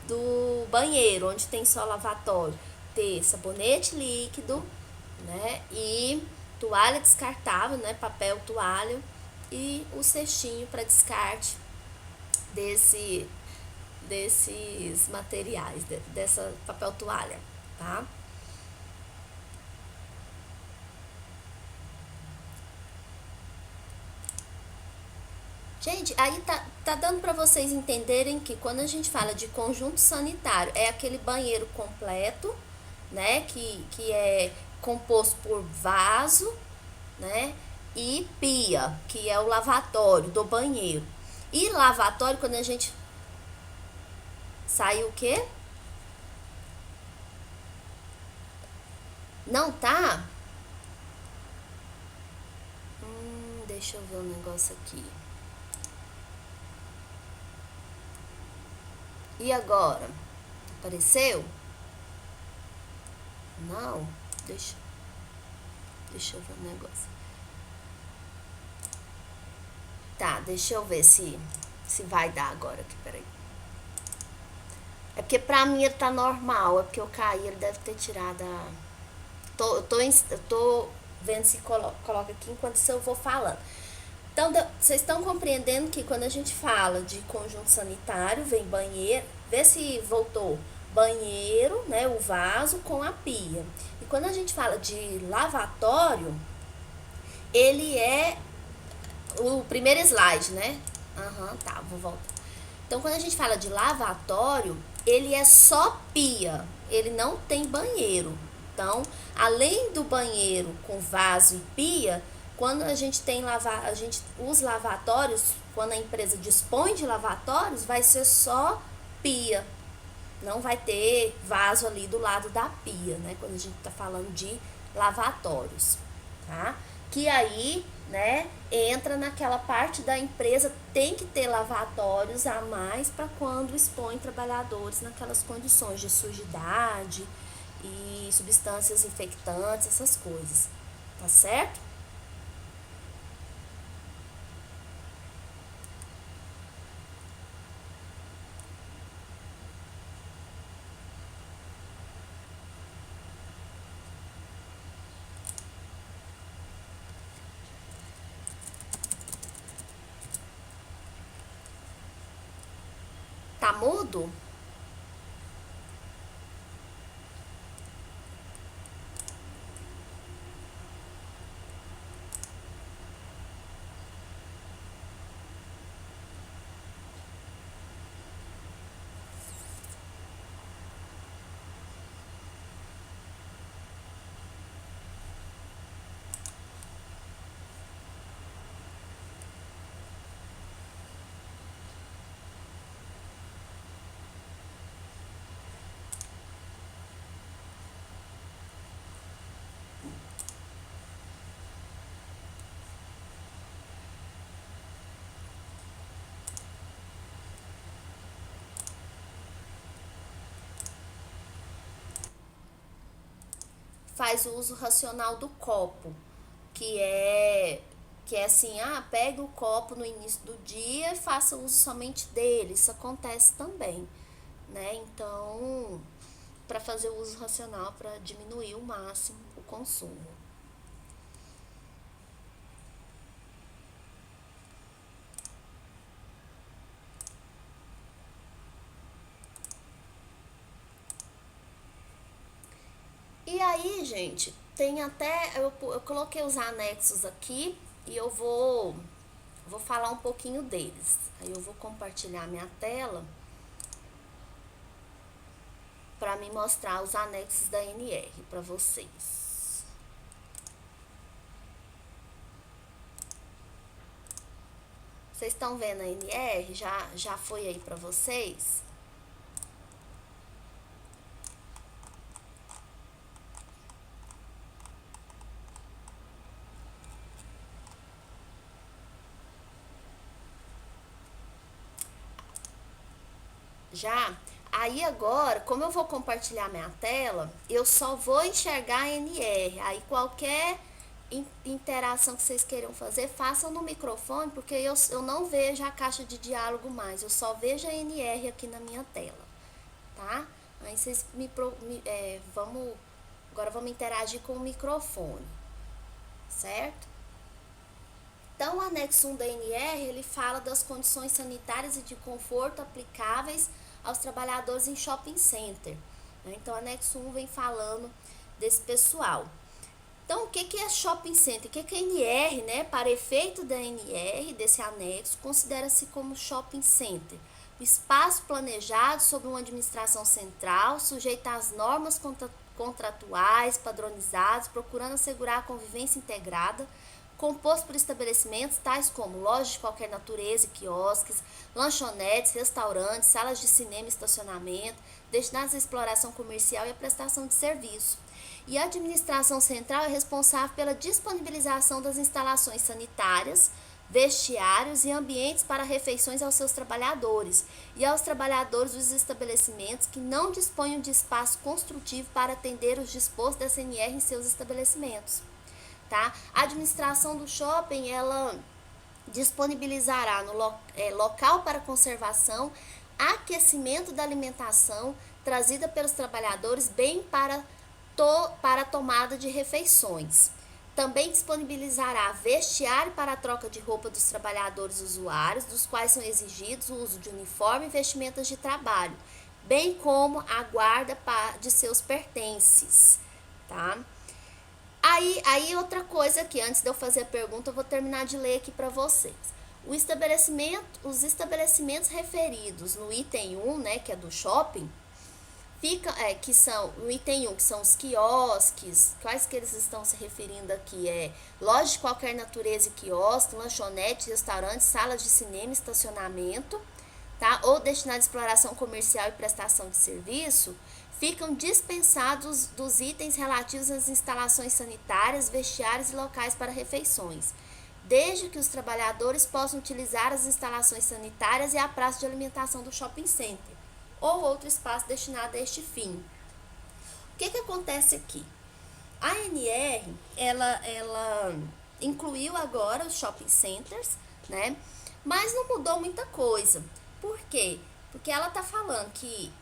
do banheiro, onde tem só lavatório, ter sabonete líquido, né? E toalha descartável, né? Papel toalha e o cestinho para descarte desses materiais, dessa papel toalha, tá? Gente, aí tá dando para vocês entenderem que quando a gente fala de conjunto sanitário, é aquele banheiro completo, né? Que é composto por vaso, né? E pia, que é o lavatório do banheiro. E lavatório, quando a gente... Saiu o quê? Não tá? Deixa eu ver um negócio aqui. E agora? Apareceu? Não? Deixa eu ver um negócio. Tá, deixa eu ver se vai dar agora aqui, peraí. É porque pra mim ele tá normal, é porque eu caí, ele deve ter tirado a... Eu tô vendo se coloca aqui enquanto isso eu vou falando. Então, vocês estão compreendendo que quando a gente fala de conjunto sanitário, vem banheiro, vê se voltou, banheiro, né, o vaso com a pia. E quando a gente fala de lavatório, ele é o primeiro slide, né? Tá, vou voltar. Então, quando a gente fala de lavatório, ele é só pia, ele não tem banheiro. Então, além do banheiro com vaso e pia, quando a gente tem os lavatórios, quando a empresa dispõe de lavatórios, vai ser só pia. Não vai ter vaso ali do lado da pia, né? Quando a gente tá falando de lavatórios, tá? Que aí, né, entra naquela parte da empresa, tem que ter lavatórios a mais para quando expõe trabalhadores naquelas condições de sujidade e substâncias infectantes, essas coisas, tá certo? Tá mudo? Faz o uso racional do copo, que é assim, pega o copo no início do dia e faça uso somente dele. Isso acontece também, né? Então, para fazer o uso racional, para diminuir o máximo o consumo. E aí, gente, tem até... Eu coloquei os anexos aqui e eu vou falar um pouquinho deles. Aí eu vou compartilhar minha tela para me mostrar os anexos da NR para vocês. Vocês estão vendo a NR? Já foi aí para vocês? Já? Aí agora, como eu vou compartilhar minha tela, eu só vou enxergar a NR. Aí qualquer interação que vocês queiram fazer, façam no microfone, porque eu não vejo a caixa de diálogo mais. Eu só vejo a NR aqui na minha tela, tá? Aí vocês agora vamos interagir com o microfone, certo? Então, o anexo 1 da NR, ele fala das condições sanitárias e de conforto aplicáveis aos trabalhadores em shopping center, né? Então, o anexo 1 vem falando desse pessoal. Então, o que é shopping center? O que a NR, né, para efeito da NR, desse anexo, considera-se como shopping center? O espaço planejado sob uma administração central, sujeita às normas contratuais, padronizadas, procurando assegurar a convivência integrada, composto por estabelecimentos tais como lojas de qualquer natureza e quiosques, lanchonetes, restaurantes, salas de cinema e estacionamento, destinados à exploração comercial e à prestação de serviço. E a administração central é responsável pela disponibilização das instalações sanitárias, vestiários e ambientes para refeições aos seus trabalhadores e aos trabalhadores dos estabelecimentos que não disponham de espaço construtivo para atender os dispostos da CNR em seus estabelecimentos. Tá? A administração do shopping, ela disponibilizará no local para conservação, aquecimento da alimentação trazida pelos trabalhadores, bem para a tomada de refeições. Também disponibilizará vestiário para a troca de roupa dos trabalhadores usuários, dos quais são exigidos o uso de uniforme e vestimentas de trabalho, bem como a guarda de seus pertences, tá? Aí outra coisa aqui, antes de eu fazer a pergunta, eu vou terminar de ler aqui para vocês. Os estabelecimentos referidos no item 1, né, que é do shopping, que são, no item 1, que são os quiosques, quais que eles estão se referindo aqui? Lojas de qualquer natureza e quiosque, lanchonetes, restaurantes, salas de cinema, estacionamento, tá? Ou destinados à exploração comercial e prestação de serviço, ficam dispensados dos itens relativos às instalações sanitárias, vestiários e locais para refeições, desde que os trabalhadores possam utilizar as instalações sanitárias e a praça de alimentação do shopping center, ou outro espaço destinado a este fim. O que acontece aqui? A ANR, ela incluiu agora os shopping centers, né? Mas não mudou muita coisa. Por quê? Porque ela está falando que,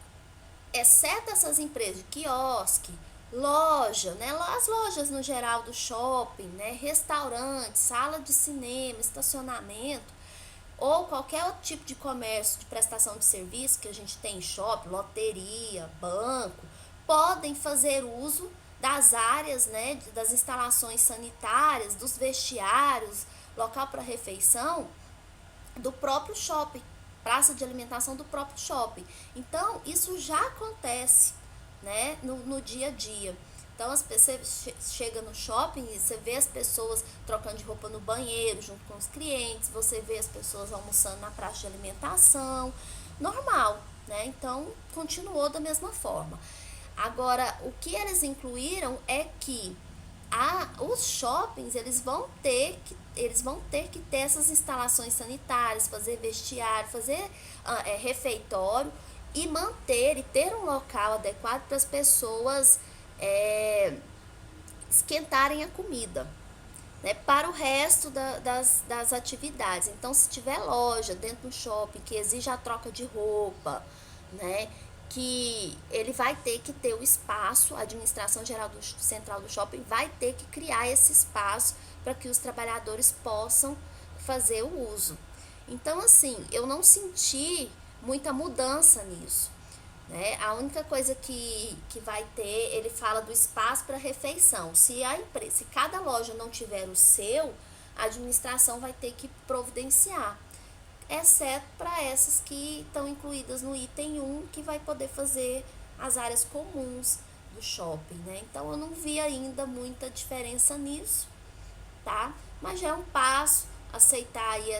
exceto essas empresas de quiosque, loja, né? As lojas no geral do shopping, né? Restaurante, sala de cinema, estacionamento, ou qualquer outro tipo de comércio de prestação de serviço que a gente tem em shopping, loteria, banco, podem fazer uso das áreas, né, das instalações sanitárias, dos vestiários, local para refeição do próprio shopping, praça de alimentação do próprio shopping. Então, isso já acontece, né, no dia a dia. Então, você chega no shopping e você vê as pessoas trocando de roupa no banheiro junto com os clientes, você vê as pessoas almoçando na praça de alimentação, normal, né? Então, continuou da mesma forma. Agora, o que eles incluíram é que os shoppings, eles vão ter que ter essas instalações sanitárias, fazer vestiário, fazer refeitório e ter um local adequado para as pessoas esquentarem a comida, né, para o resto das atividades. Então, se tiver loja dentro do shopping que exige a troca de roupa, né, que ele vai ter que ter o espaço, a administração geral central do shopping vai ter que criar esse espaço para que os trabalhadores possam fazer o uso. Então, assim, eu não senti muita mudança nisso, né? A única coisa que vai ter, ele fala do espaço para refeição. Se cada loja não tiver o seu, a administração vai ter que providenciar, exceto para essas que estão incluídas no item 1, que vai poder fazer as áreas comuns do shopping, né? Então, eu não vi ainda muita diferença nisso, tá? Mas já é um passo aceitar aí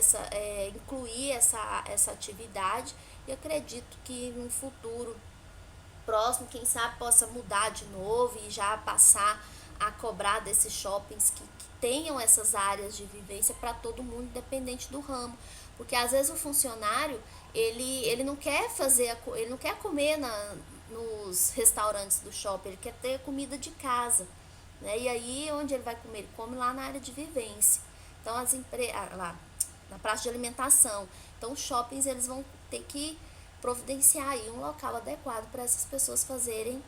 incluir essa atividade, e acredito que no futuro próximo, quem sabe, possa mudar de novo e já passar a cobrar desses shoppings que tenham essas áreas de vivência para todo mundo, independente do ramo. Porque às vezes o funcionário, ele não quer ele não quer comer nos restaurantes do shopping, ele quer ter comida de casa, né? E aí, onde ele vai comer? Ele come lá na área de vivência. Então, lá na praça de alimentação. Então, os shoppings, eles vão ter que providenciar aí um local adequado para essas pessoas fazerem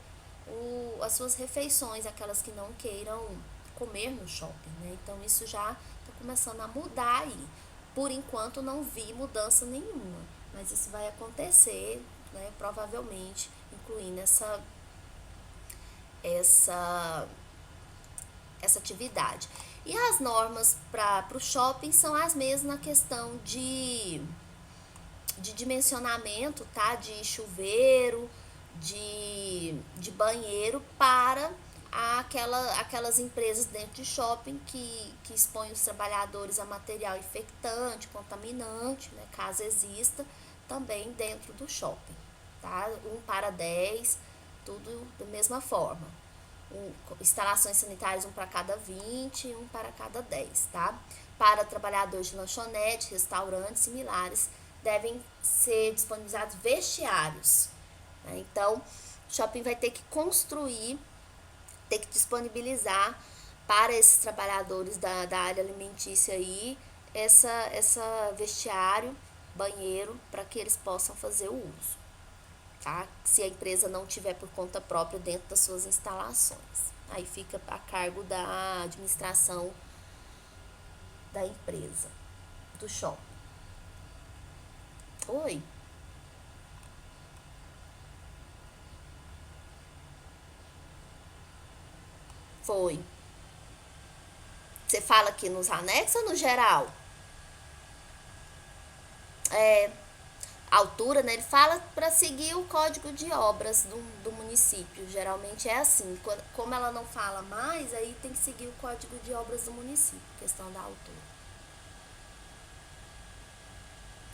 as suas refeições, aquelas que não queiram comer no shopping, né? Então isso já está começando a mudar aí. Por enquanto não vi mudança nenhuma, mas isso vai acontecer, né? Provavelmente, incluindo essa atividade. E as normas para o shopping são as mesmas na questão de dimensionamento, tá? De chuveiro, de banheiro para aquelas empresas dentro de shopping que expõem os trabalhadores a material infectante, contaminante, né? Caso exista, também dentro do shopping, tá? 1 para 10, tudo da mesma forma. Instalações sanitárias 1 para cada 20, 1 para cada 10, tá? Para trabalhadores de lanchonete, restaurantes similares, devem ser disponibilizados vestiários, né? Então, o shopping vai ter que disponibilizar para esses trabalhadores da área alimentícia aí, essa vestiário, banheiro, para que eles possam fazer o uso, tá? Se a empresa não tiver por conta própria dentro das suas instalações. Aí fica a cargo da administração da empresa, do shopping. Oi? Foi. Você fala aqui nos anexos ou no geral? Altura, né? Ele fala para seguir o código de obras do município. Geralmente é assim. Como ela não fala mais, aí tem que seguir o código de obras do município, questão da altura.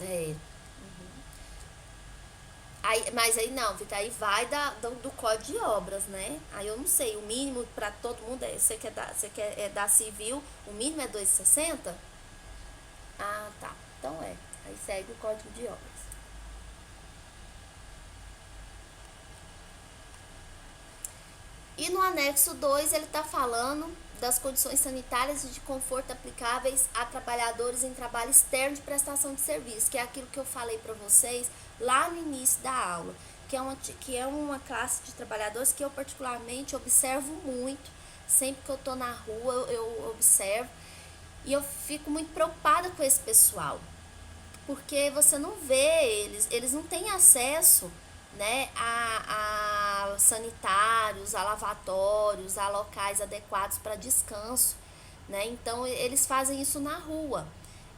É. Aí, mas aí não, Vitor, aí vai do código de obras, né? Aí eu não sei, o mínimo para todo mundo você quer dar civil, o mínimo é 2,60? Ah, tá. Então aí segue o código de obras. E no anexo 2 ele está falando das condições sanitárias e de conforto aplicáveis a trabalhadores em trabalho externo de prestação de serviço, que é aquilo que eu falei para vocês lá no início da aula, que é uma classe de trabalhadores que eu particularmente observo muito. Sempre que eu estou na rua eu observo e eu fico muito preocupada com esse pessoal, porque você não vê eles não têm acesso, né, a sanitários, a lavatórios, a locais adequados para descanso, né? Então eles fazem isso na rua.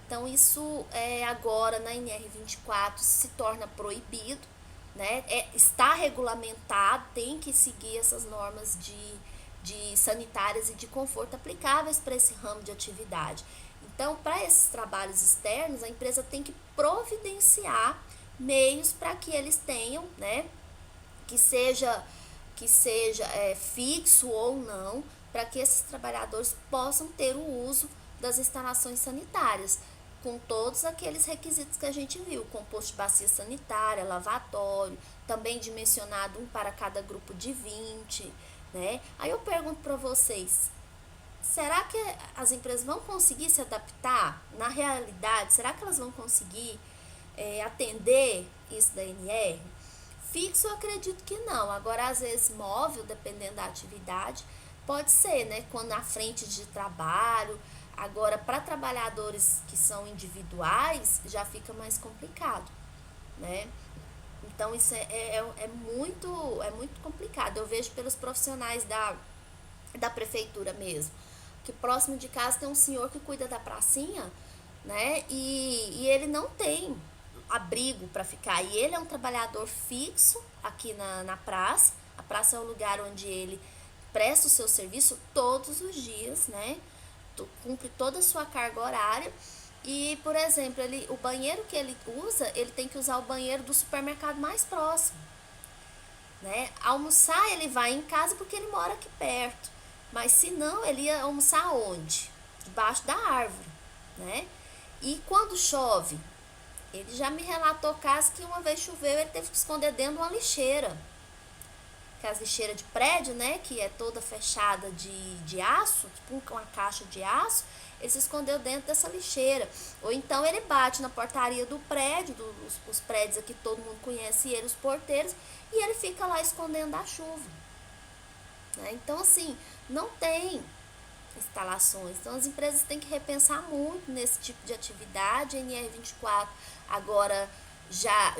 Então isso agora na NR24 se torna proibido, né? Está regulamentado, tem que seguir essas normas de sanitárias e de conforto aplicáveis para esse ramo de atividade. Então, para esses trabalhos externos, a empresa tem que providenciar meios para que eles tenham, né, que seja fixo ou não, para que esses trabalhadores possam ter o uso das instalações sanitárias, com todos aqueles requisitos que a gente viu, composto de bacia sanitária, lavatório, também dimensionado 1 para cada grupo de 20, né? Aí eu pergunto para vocês, será que as empresas vão conseguir se adaptar na realidade? Será que elas vão conseguir atender isso da NR? Fixo eu acredito que não. Agora, às vezes, móvel, dependendo da atividade, pode ser, né? Quando na frente de trabalho. Agora, para trabalhadores que são individuais, já fica mais complicado, né? Então, isso é muito complicado. Eu vejo pelos profissionais da prefeitura mesmo, que próximo de casa tem um senhor que cuida da pracinha, né? E ele não tem abrigo para ficar. E ele é um trabalhador fixo aqui na praça. A praça é um lugar onde ele presta o seu serviço todos os dias, né? Cumpre toda a sua carga horária. E, por exemplo, o banheiro que ele usa, ele tem que usar o banheiro do supermercado mais próximo, né? Almoçar ele vai em casa porque ele mora aqui perto. Mas se não, ele ia almoçar onde? Debaixo da árvore, né? E quando chove, ele já me relatou casos que uma vez choveu, ele teve que esconder dentro de uma lixeira. Aquelas lixeiras de prédio, né? Que é toda fechada de aço, tipo uma caixa de aço. ele se escondeu dentro dessa lixeira. Ou então ele bate na portaria do prédio, os prédios aqui todo mundo conhece ele, os porteiros, e ele fica lá escondendo da chuva. Né? Então, assim, não tem instalações. Então, as empresas têm que repensar muito nesse tipo de atividade. A NR24 agora já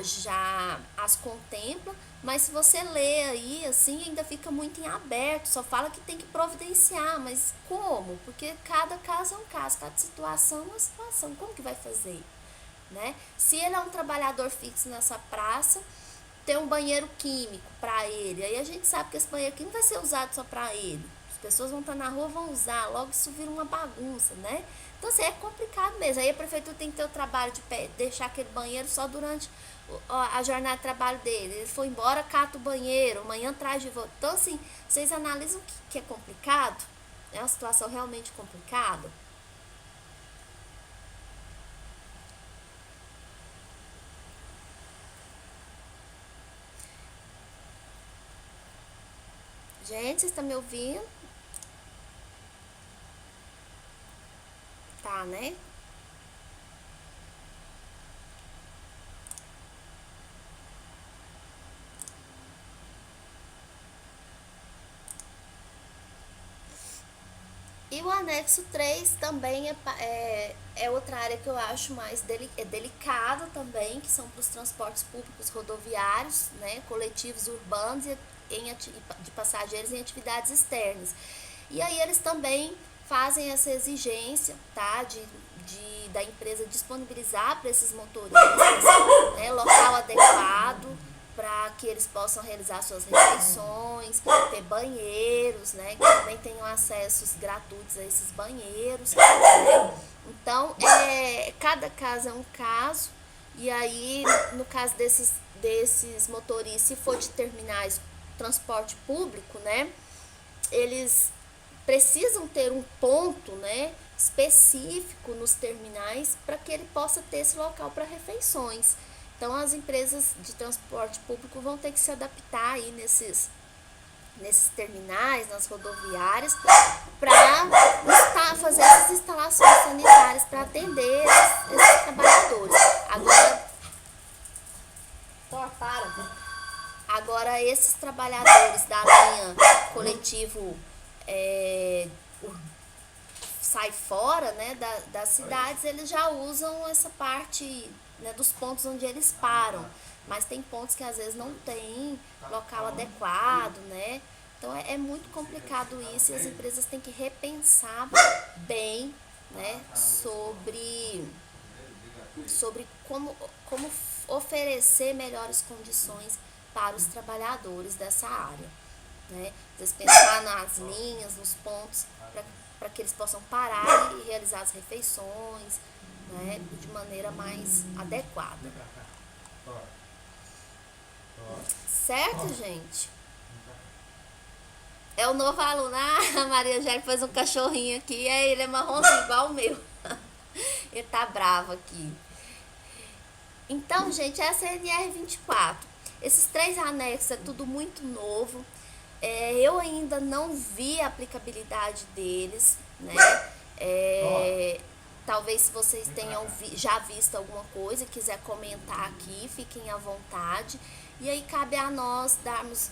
as contempla, mas se você lê aí, assim, ainda fica muito em aberto, só fala que tem que providenciar, mas como? Porque cada caso é um caso, cada situação é uma situação, como que vai fazer? Né? Se ele é um trabalhador fixo nessa praça, tem um banheiro químico para ele, aí a gente sabe que esse banheiro químico vai ser usado só para ele. As pessoas vão estar na rua, vão usar, logo isso vira uma bagunça, né? Então, assim, é complicado mesmo. Aí a prefeitura tem que ter o trabalho de deixar aquele banheiro só durante a jornada de trabalho dele. Ele foi embora, cata o banheiro, amanhã traz de volta. Então, assim, vocês analisam que é complicado? É uma situação realmente complicada? Gente, vocês estão me ouvindo? Tá, né? E o anexo 3 também é outra área que eu acho mais delicada também, que são para os transportes públicos rodoviários, né, coletivos urbanos de passageiros em atividades externas. E aí eles também fazem essa exigência, tá, da empresa disponibilizar para esses motoristas, né, local adequado, para que eles possam realizar suas refeições, ter banheiros, né, que também tenham acessos gratuitos a esses banheiros, né? Então, cada caso é um caso, e aí, no caso desses motoristas, se for de terminais transporte público, né, eles precisam ter um ponto, né, específico nos terminais para que ele possa ter esse local para refeições. Então, as empresas de transporte público vão ter que se adaptar aí nesses terminais, nas rodoviárias, para fazer essas instalações sanitárias para atender esses trabalhadores. Agora, esses trabalhadores da linha coletivo é, sai fora, né, das cidades, eles já usam essa parte, né, dos pontos onde eles param, mas tem pontos que às vezes não tem local adequado, né? Então é muito complicado isso, e as empresas têm que repensar bem, né, sobre como oferecer melhores condições para os trabalhadores dessa área, né? Às vezes pensar nas linhas, nos pontos, para que eles possam parar e realizar as refeições, né, de maneira mais adequada. Certo, gente? É o novo aluno. Ah, a Maria já fez um cachorrinho aqui. Ele é marronzinho igual o meu. Ele tá bravo aqui. Então, gente, essa é a NR24. Esses 3 anexos é tudo muito novo. Eu ainda não vi a aplicabilidade deles, né? Talvez se vocês tenham já visto alguma coisa e quiser comentar aqui, fiquem à vontade. E aí cabe a nós darmos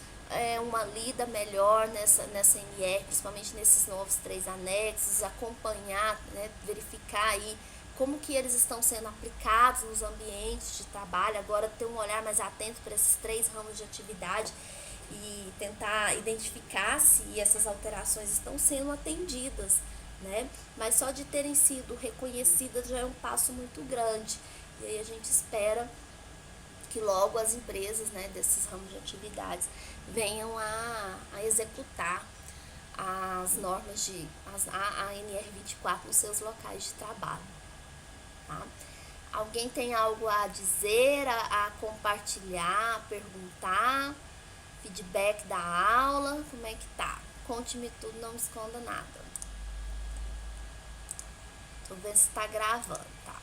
uma lida melhor nessa NR, principalmente nesses novos 3 anexos, acompanhar, né, verificar aí como que eles estão sendo aplicados nos ambientes de trabalho, agora ter um olhar mais atento para esses 3 ramos de atividade e tentar identificar se essas alterações estão sendo atendidas, né? Mas só de terem sido reconhecidas já é um passo muito grande, e aí a gente espera que logo as empresas, né, desses ramos de atividades venham a executar as normas a NR24 nos seus locais de trabalho. Tá? Alguém tem algo a dizer, a compartilhar, a perguntar, feedback da aula, como é que tá? Conte-me tudo, não me esconda nada. Tô vendo se tá gravando, tá?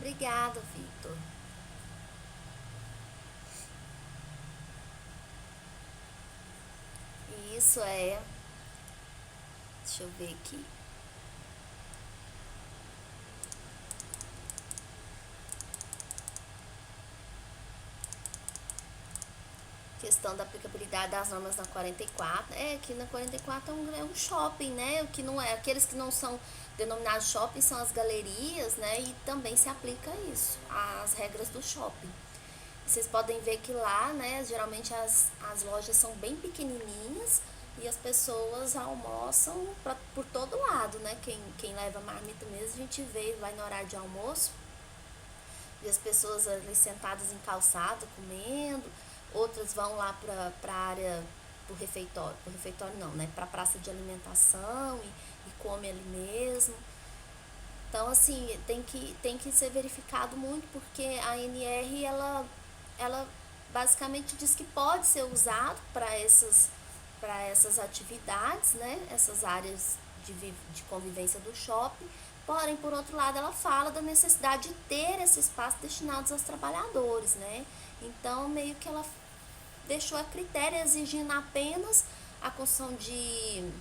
Obrigada, Victor. Isso é. Deixa eu ver aqui. Questão da aplicabilidade das normas na 44. Que na 44 é um shopping, né? O que não é, aqueles que não são denominados shopping são as galerias, né? E também se aplica isso, as regras do shopping. Vocês podem ver que lá, né, geralmente as lojas são bem pequenininhas e as pessoas almoçam por todo lado, né? Quem leva marmita mesmo, a gente vê, vai no horário de almoço, e as pessoas ali sentadas em calçada, comendo, outras vão lá para a área do refeitório não, né? Para a praça de alimentação e come ali mesmo. Então, assim, tem que ser verificado muito, porque a NR, ela basicamente diz que pode ser usado para essas atividades, né? Essas áreas de convivência do shopping. Porém, por outro lado, ela fala da necessidade de ter esse espaço destinado aos trabalhadores, né? Então, meio que ela deixou a critério, exigindo apenas a construção de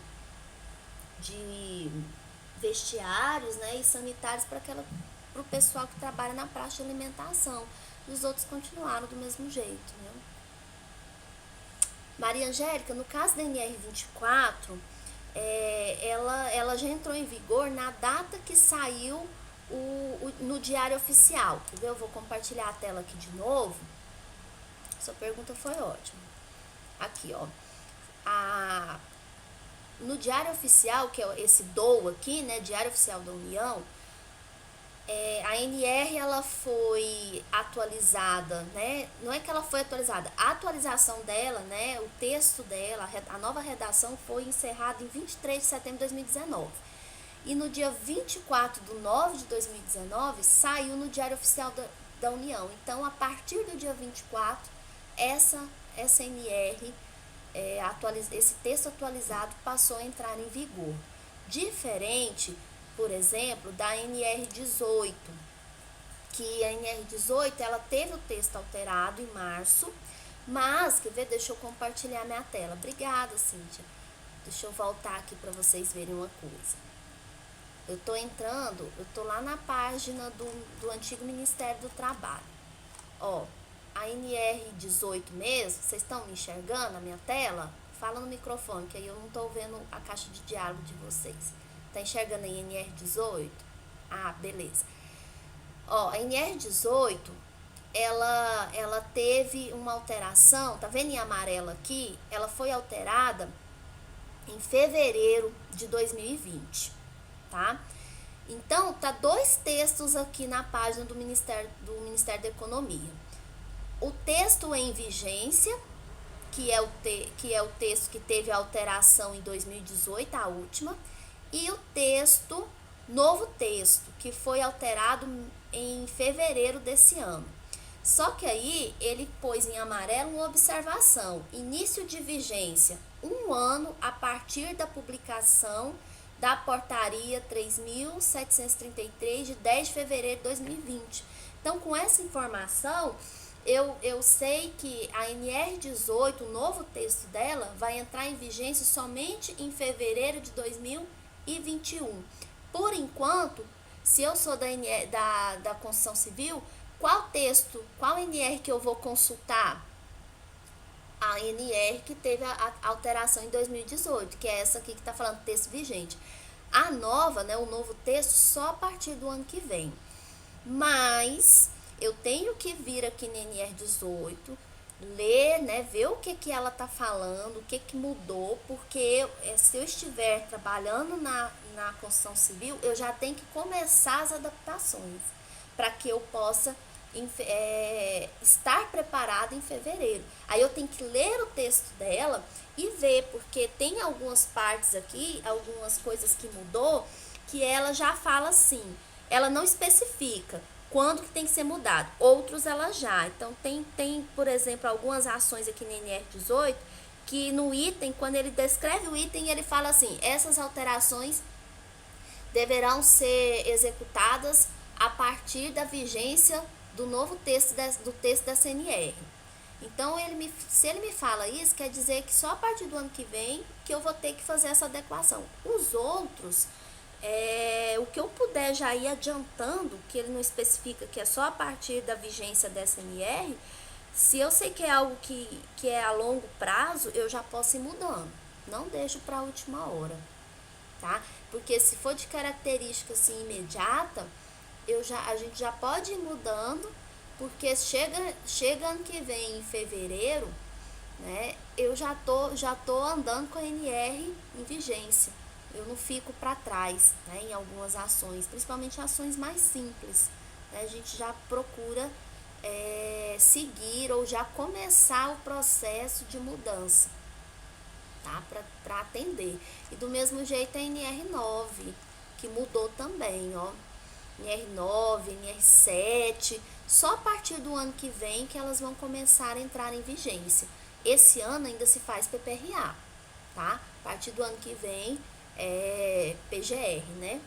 vestiários, né, e sanitários para o pessoal que trabalha na praça de alimentação. E os outros continuaram do mesmo jeito, né? Maria Angélica, no caso da NR24, ela já entrou em vigor na data que saiu no Diário Oficial. Eu vou compartilhar a tela aqui de novo. Sua pergunta foi ótima. Aqui, ó. No Diário Oficial, que é esse DOU aqui, né, Diário Oficial da União, a NR ela foi atualizada, né? Não é que ela foi atualizada, a atualização dela, né? O texto dela, a nova redação foi encerrada em 23 de setembro de 2019. E no dia 24 de 9 de 2019 saiu no Diário Oficial da União. Então, a partir do dia 24, essa NR, esse texto atualizado passou a entrar em vigor. Diferente, por exemplo, da NR18, que a NR18 ela teve o texto alterado em março, mas, quer ver, deixa eu compartilhar minha tela. Obrigada, Cíntia. Deixa eu voltar aqui para vocês verem uma coisa. Eu tô lá na página do antigo Ministério do Trabalho. Ó, a NR18 mesmo, vocês estão me enxergando a minha tela? Fala no microfone, que aí eu não tô vendo a caixa de diálogo de vocês. Tá enxergando a NR18? Ah, beleza. Ó, a NR18, ela teve uma alteração, tá vendo em amarelo aqui? Ela foi alterada em fevereiro de 2020, tá? Então, tá dois textos aqui na página do Ministério da Economia. O texto em vigência, que é o texto que teve alteração em 2018, a última, e o novo texto, que foi alterado em fevereiro desse ano. Só que aí ele pôs em amarelo uma observação: início de vigência 1 ano a partir da publicação da portaria 3.733 de 10 de fevereiro de 2020. Então, com essa informação, eu sei que a NR18, o novo texto dela, vai entrar em vigência somente em fevereiro de 2021. Por enquanto, se eu sou da Construção Civil, qual NR que eu vou consultar? A NR que teve a alteração em 2018, que é essa aqui que está falando texto vigente. A nova, né, o novo texto, só a partir do ano que vem. Mas eu tenho que vir aqui na NR18, ler, né, ver o que ela está falando, o que mudou, porque se eu estiver trabalhando na construção civil, eu já tenho que começar as adaptações, para que eu possa estar preparada em fevereiro. Aí eu tenho que ler o texto dela e ver, porque tem algumas partes aqui, algumas coisas que mudou, que ela já fala assim, ela não especifica quando que tem que ser mudado, outros ela já. Então tem, por exemplo, algumas ações aqui no NR18, que no item, quando ele descreve o item, ele fala assim: essas alterações deverão ser executadas a partir da vigência do novo texto do texto da CNR. Então, se ele me fala isso, quer dizer que só a partir do ano que vem que eu vou ter que fazer essa adequação. Os outros, o que eu puder já ir adiantando, que ele não especifica que é só a partir da vigência da CNR, se eu sei que é algo que é a longo prazo, eu já posso ir mudando. Não deixo para a última hora, tá? Porque se for de característica assim imediata, a gente já pode ir mudando, porque chega ano que vem, em fevereiro, né? Eu já tô andando com a NR em vigência. Eu não fico para trás, né, em algumas ações, principalmente ações mais simples, né? A gente já procura seguir ou já começar o processo de mudança, tá? Para atender. E do mesmo jeito a NR9, que mudou também, ó. NR9, NR7, só a partir do ano que vem que elas vão começar a entrar em vigência. Esse ano ainda se faz PPRA, tá? A partir do ano que vem é PGR, né?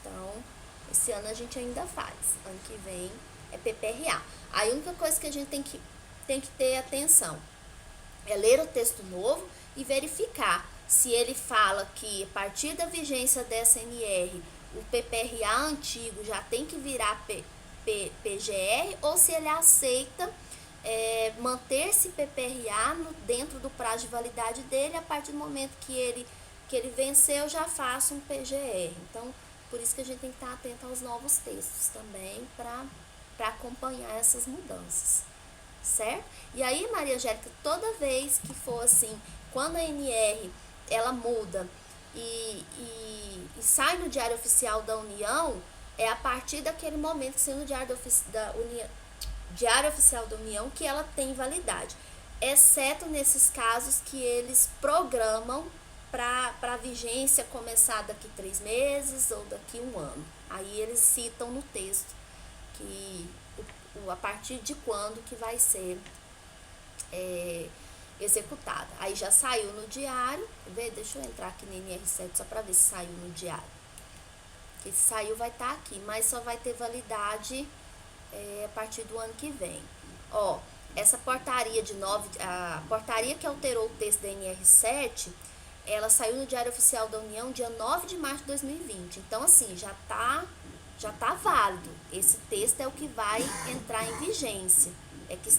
Então, esse ano a gente ainda faz. Ano que vem é PPRA. A única coisa que a gente tem que ter atenção é ler o texto novo e verificar se ele fala que a partir da vigência dessa NR o PPRA antigo já tem que virar PGR, ou se ele aceita manter esse PPRA dentro do prazo de validade dele. A partir do momento que ele venceu, eu já faço um PGR. Então, por isso que a gente tem que estar atento aos novos textos também, para acompanhar essas mudanças, certo? E aí, Maria Angélica, toda vez que for assim, quando a NR ela muda e sai no Diário Oficial da União, é a partir daquele momento que sai no Diário Oficial da União que ela tem validade, exceto nesses casos que eles programam para a vigência começar daqui 3 meses ou daqui 1 ano. Aí eles citam no texto que a partir de quando que vai ser executada. Aí já saiu no diário, deixa eu entrar aqui no NR7 só para ver se saiu no diário. Que se saiu vai estar aqui, mas só vai ter validade a partir do ano que vem. Ó, essa portaria a portaria que alterou o texto da NR7, ela saiu no Diário Oficial da União dia 9 de março de 2020. Então, assim, já tá válido. Esse texto é o que vai entrar em vigência, que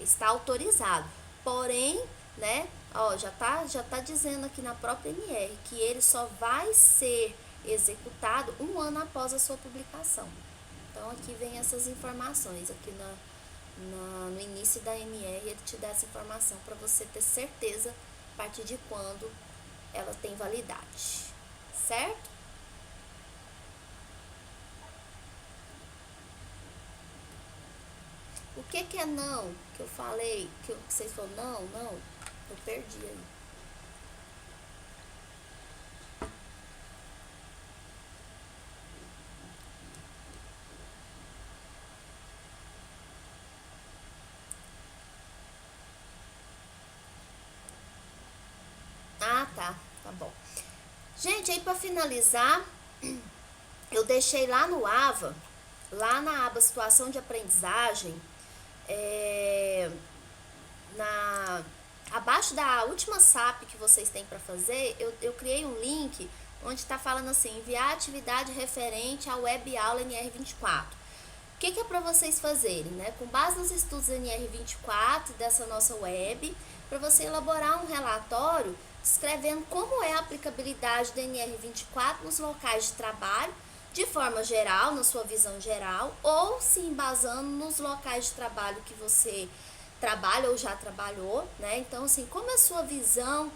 está autorizado. Porém, né, ó, já tá dizendo aqui na própria NR que ele só vai ser executado 1 ano após a sua publicação. Então, aqui vem essas informações, aqui no início da NR ele te dá essa informação para você ter certeza a partir de quando ela tem validade, certo? O que é não? Que eu falei, que vocês falaram não, eu perdi aí. Ah, tá bom. Gente, aí para finalizar, eu deixei lá no AVA, lá na aba situação de aprendizagem, abaixo da última SAP que vocês têm para fazer, eu criei um link onde está falando assim, enviar atividade referente à web aula NR24. O que é para vocês fazerem, né? Com base nos estudos NR24 dessa nossa web, para você elaborar um relatório descrevendo como é a aplicabilidade da NR24 nos locais de trabalho, de forma geral, na sua visão geral, ou se embasando nos locais de trabalho que você trabalha ou já trabalhou, né? Então, assim, como é a sua visão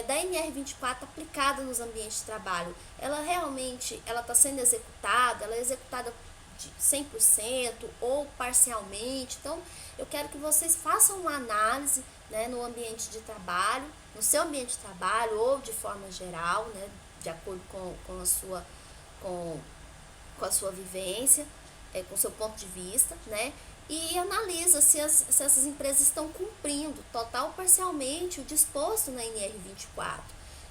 da NR24 aplicada nos ambientes de trabalho? Ela realmente está sendo executada? Ela é executada de 100% ou parcialmente? Então, eu quero que vocês façam uma análise, né, no ambiente de trabalho, no seu ambiente de trabalho ou de forma geral, né, de acordo com a sua vivência, com o seu ponto de vista, né? E analisa se essas empresas estão cumprindo total ou parcialmente o disposto na NR24.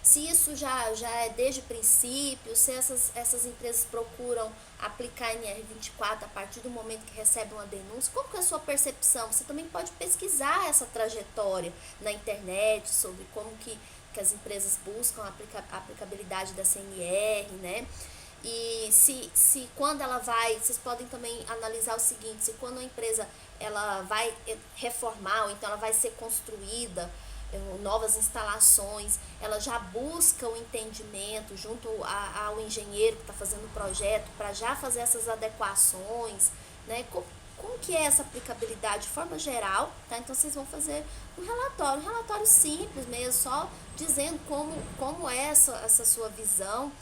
se isso já é desde o princípio, se essas empresas procuram aplicar NR24 a partir do momento que recebem uma denúncia, qual que é a sua percepção? Você também pode pesquisar essa trajetória na internet sobre como que as empresas buscam a aplicabilidade da CNR, né? E se quando ela vai, vocês podem também analisar o seguinte, se quando a empresa ela vai reformar, ou então ela vai ser construída, novas instalações, ela já busca o entendimento junto ao engenheiro que está fazendo o projeto para já fazer essas adequações, né? Como que é essa aplicabilidade de forma geral, tá? Então vocês vão fazer um relatório simples mesmo, só dizendo como é essa sua visão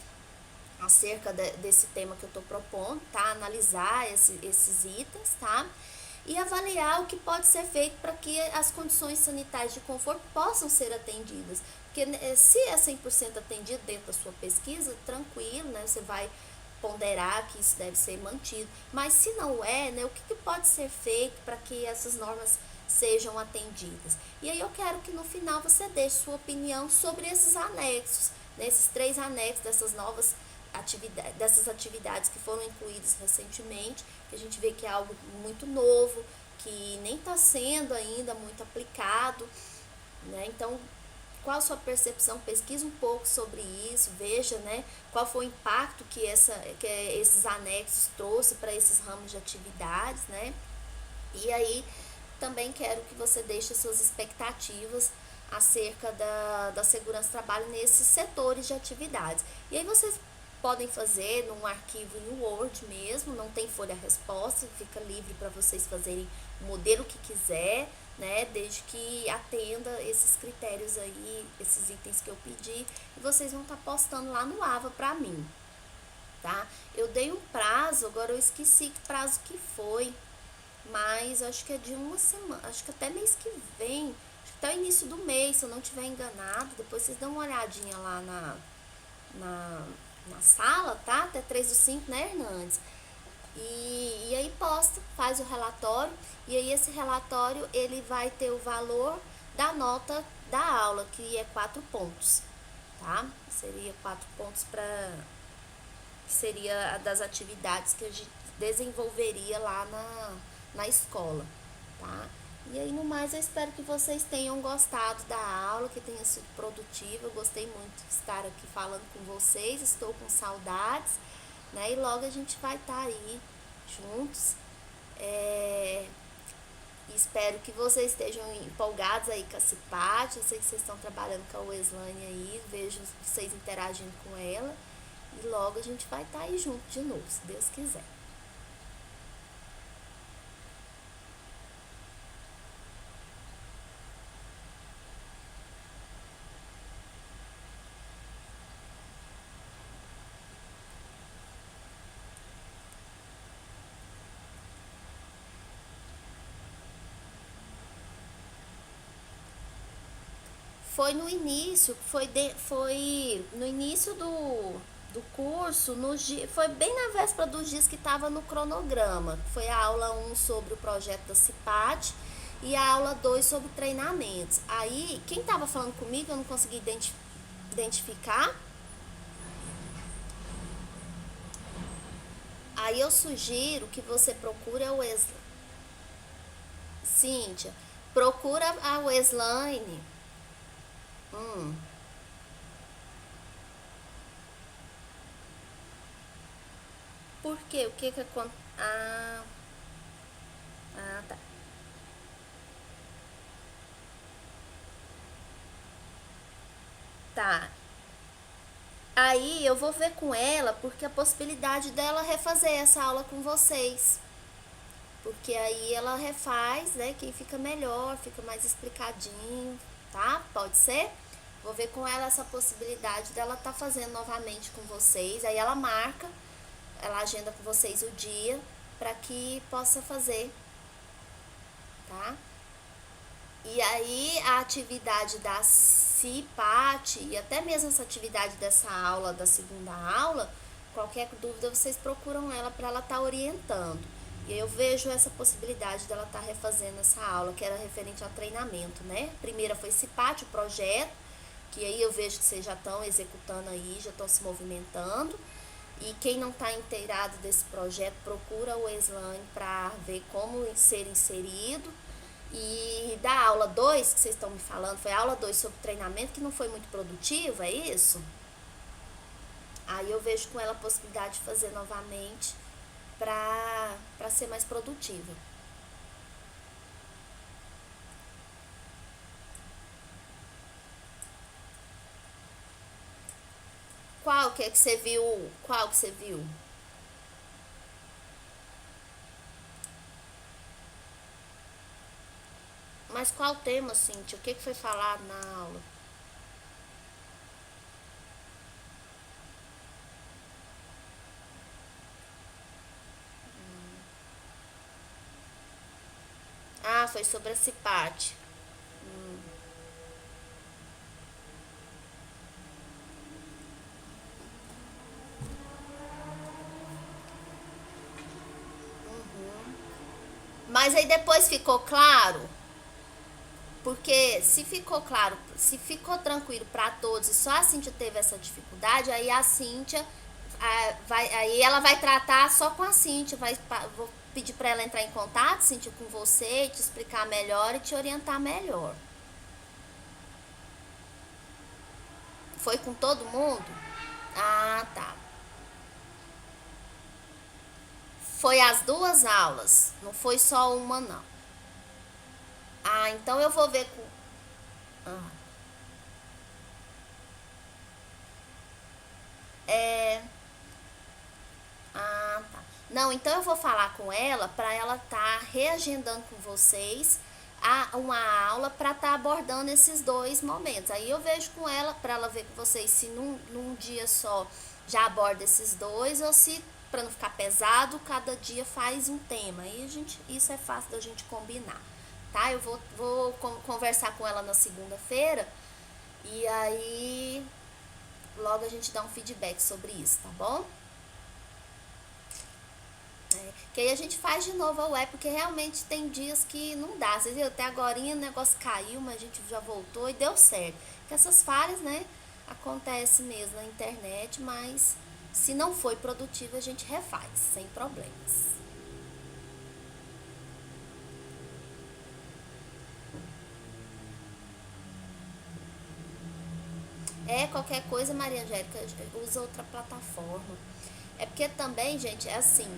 acerca desse tema que eu estou propondo, tá? Analisar esses itens, tá? E avaliar o que pode ser feito para que as condições sanitárias de conforto possam ser atendidas. Porque se é 100% atendido dentro da sua pesquisa, tranquilo, né? Você vai ponderar que isso deve ser mantido. Mas se não é, né? O que pode ser feito para que essas normas sejam atendidas? E aí eu quero que no final você deixe sua opinião sobre esses anexos, né? Esses 3 anexos dessas novas dessas atividades que foram incluídas recentemente, que a gente vê que é algo muito novo, que nem está sendo ainda muito aplicado, né? Então, qual a sua percepção? Pesquisa um pouco sobre isso, veja, né, qual foi o impacto que esses anexos trouxe para esses ramos de atividades, né? E aí, também quero que você deixe suas expectativas acerca da segurança do trabalho nesses setores de atividades. E aí vocês podem fazer num arquivo em Word mesmo, não tem folha resposta, fica livre para vocês fazerem o modelo que quiser, né, desde que atenda esses critérios aí, esses itens que eu pedi, e vocês vão estar postando lá no AVA para mim, tá? Eu dei um prazo, agora eu esqueci que prazo que foi, mas acho que é de uma semana, acho que até mês que vem, acho que até o início do mês, se eu não estiver enganado, depois vocês dão uma olhadinha lá na sala, tá? Até 3/5, né, Hernandes? E aí posta, faz o relatório, e aí esse relatório ele vai ter o valor da nota da aula, que é 4 pontos, tá? Seria 4 pontos que seria das atividades que a gente desenvolveria lá na escola, tá? E aí, no mais, eu espero que vocês tenham gostado da aula, que tenha sido produtiva. Eu gostei muito de estar aqui falando com vocês, estou com saudades, né? E logo a gente vai estar aí juntos. Espero que vocês estejam empolgados aí com a CIPAT. Eu sei que vocês estão trabalhando com a Weslane aí, vejo vocês interagindo com ela. E logo a gente vai estar aí junto de novo, se Deus quiser. Foi no início, foi no início do curso, foi bem na véspera dos dias que estava no cronograma. Foi a aula 1 sobre o projeto da CIPAT e a aula 2 sobre treinamentos. Aí, quem estava falando comigo, eu não consegui identificar. Aí eu sugiro que você procure a Weslane. Cíntia, procura a Weslane. Por quê? O que que acontece? Tá. Tá. Aí eu vou ver com ela, porque a possibilidade dela refazer essa aula com vocês. Porque aí ela refaz, né? Que fica melhor, fica mais explicadinho, tá? Pode ser? Vou ver com ela essa possibilidade dela tá fazendo novamente com vocês. Aí ela marca, ela agenda com vocês o dia para que possa fazer, tá? E aí a atividade da CIPAT e até mesmo essa atividade dessa aula, da segunda aula, qualquer dúvida vocês procuram ela para ela estar orientando. E eu vejo essa possibilidade dela estar refazendo essa aula, que era referente ao treinamento, né? A primeira foi CIPAT, o projeto, que aí eu vejo que vocês já estão executando aí, já estão se movimentando. E quem não está inteirado desse projeto, procura o Slane para ver como ser inserido. E da aula 2 que vocês estão me falando, foi a aula 2 sobre treinamento, que não foi muito produtiva, é isso? Aí eu vejo com ela a possibilidade de fazer novamente para ser mais produtiva. Qual que é que você viu? Qual que você viu? Mas qual tema, Cíntia? O que foi falado na aula? Ah, foi sobre a CIPAT. Mas aí depois ficou claro, porque se ficou claro, se ficou tranquilo para todos e só a Cíntia teve essa dificuldade, aí a Cíntia aí ela vai tratar só com a Cíntia, vou pedir para ela entrar em contato, Cíntia, com você, te explicar melhor e te orientar melhor. Foi com todo mundo? Ah, tá. Foi as duas aulas, não foi só uma não. Ah, então eu vou ver com. Ah, é. Ah, tá. Não, então eu vou falar com ela para ela tá reagendando com vocês uma aula para estar abordando esses dois momentos. Aí eu vejo com ela para ela ver com vocês se num dia só já aborda esses dois ou se para não ficar pesado, cada dia faz um tema. Aí isso é fácil da gente combinar, tá? Eu vou conversar com ela na segunda-feira e aí logo a gente dá um feedback sobre isso, tá bom? Que aí a gente faz de novo a web, porque realmente tem dias que não dá. Vocês viram, até agora o negócio caiu, mas a gente já voltou e deu certo. Porque essas falhas, né, acontecem mesmo na internet, mas se não foi produtivo, a gente refaz, sem problemas. Qualquer coisa, Maria Angélica, usa outra plataforma. É porque também, gente, é assim,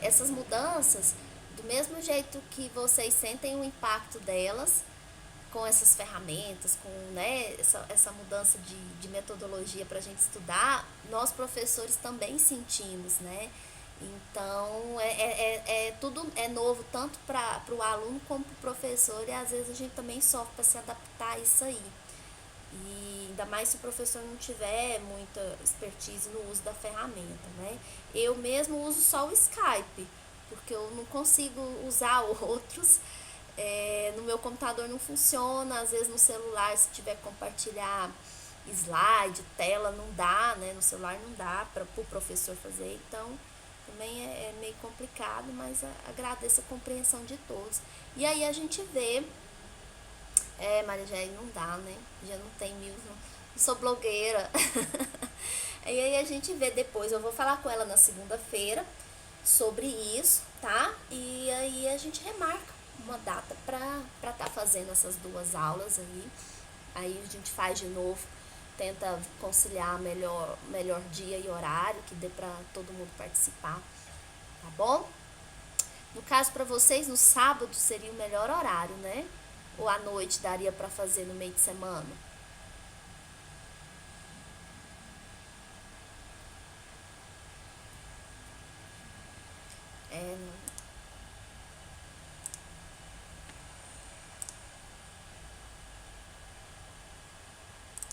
essas mudanças, do mesmo jeito que vocês sentem o impacto delas com essas ferramentas, com, né, essa mudança de metodologia para a gente estudar, nós professores também sentimos, né? Então, tudo é novo, tanto para o aluno como para o professor, e às vezes a gente também sofre para se adaptar a isso aí. E ainda mais se o professor não tiver muita expertise no uso da ferramenta, né? Eu mesmo uso só o Skype, porque eu não consigo usar outros. No meu computador não funciona, às vezes no celular, se tiver que compartilhar slide, tela, não dá, né? No celular não dá para o professor fazer, então também é meio complicado, mas agradeço a compreensão de todos. E aí a gente vê Maria, já não dá, né? Já não tem mil, não sou blogueira. E aí a gente vê depois, eu vou falar com ela na segunda-feira sobre isso, tá? E aí a gente remarca uma data pra tá fazendo essas duas aulas aí. Aí a gente faz de novo, tenta conciliar melhor dia e horário, que dê pra todo mundo participar, tá bom? No caso para vocês, no sábado seria o melhor horário, né? Ou à noite daria para fazer no meio de semana?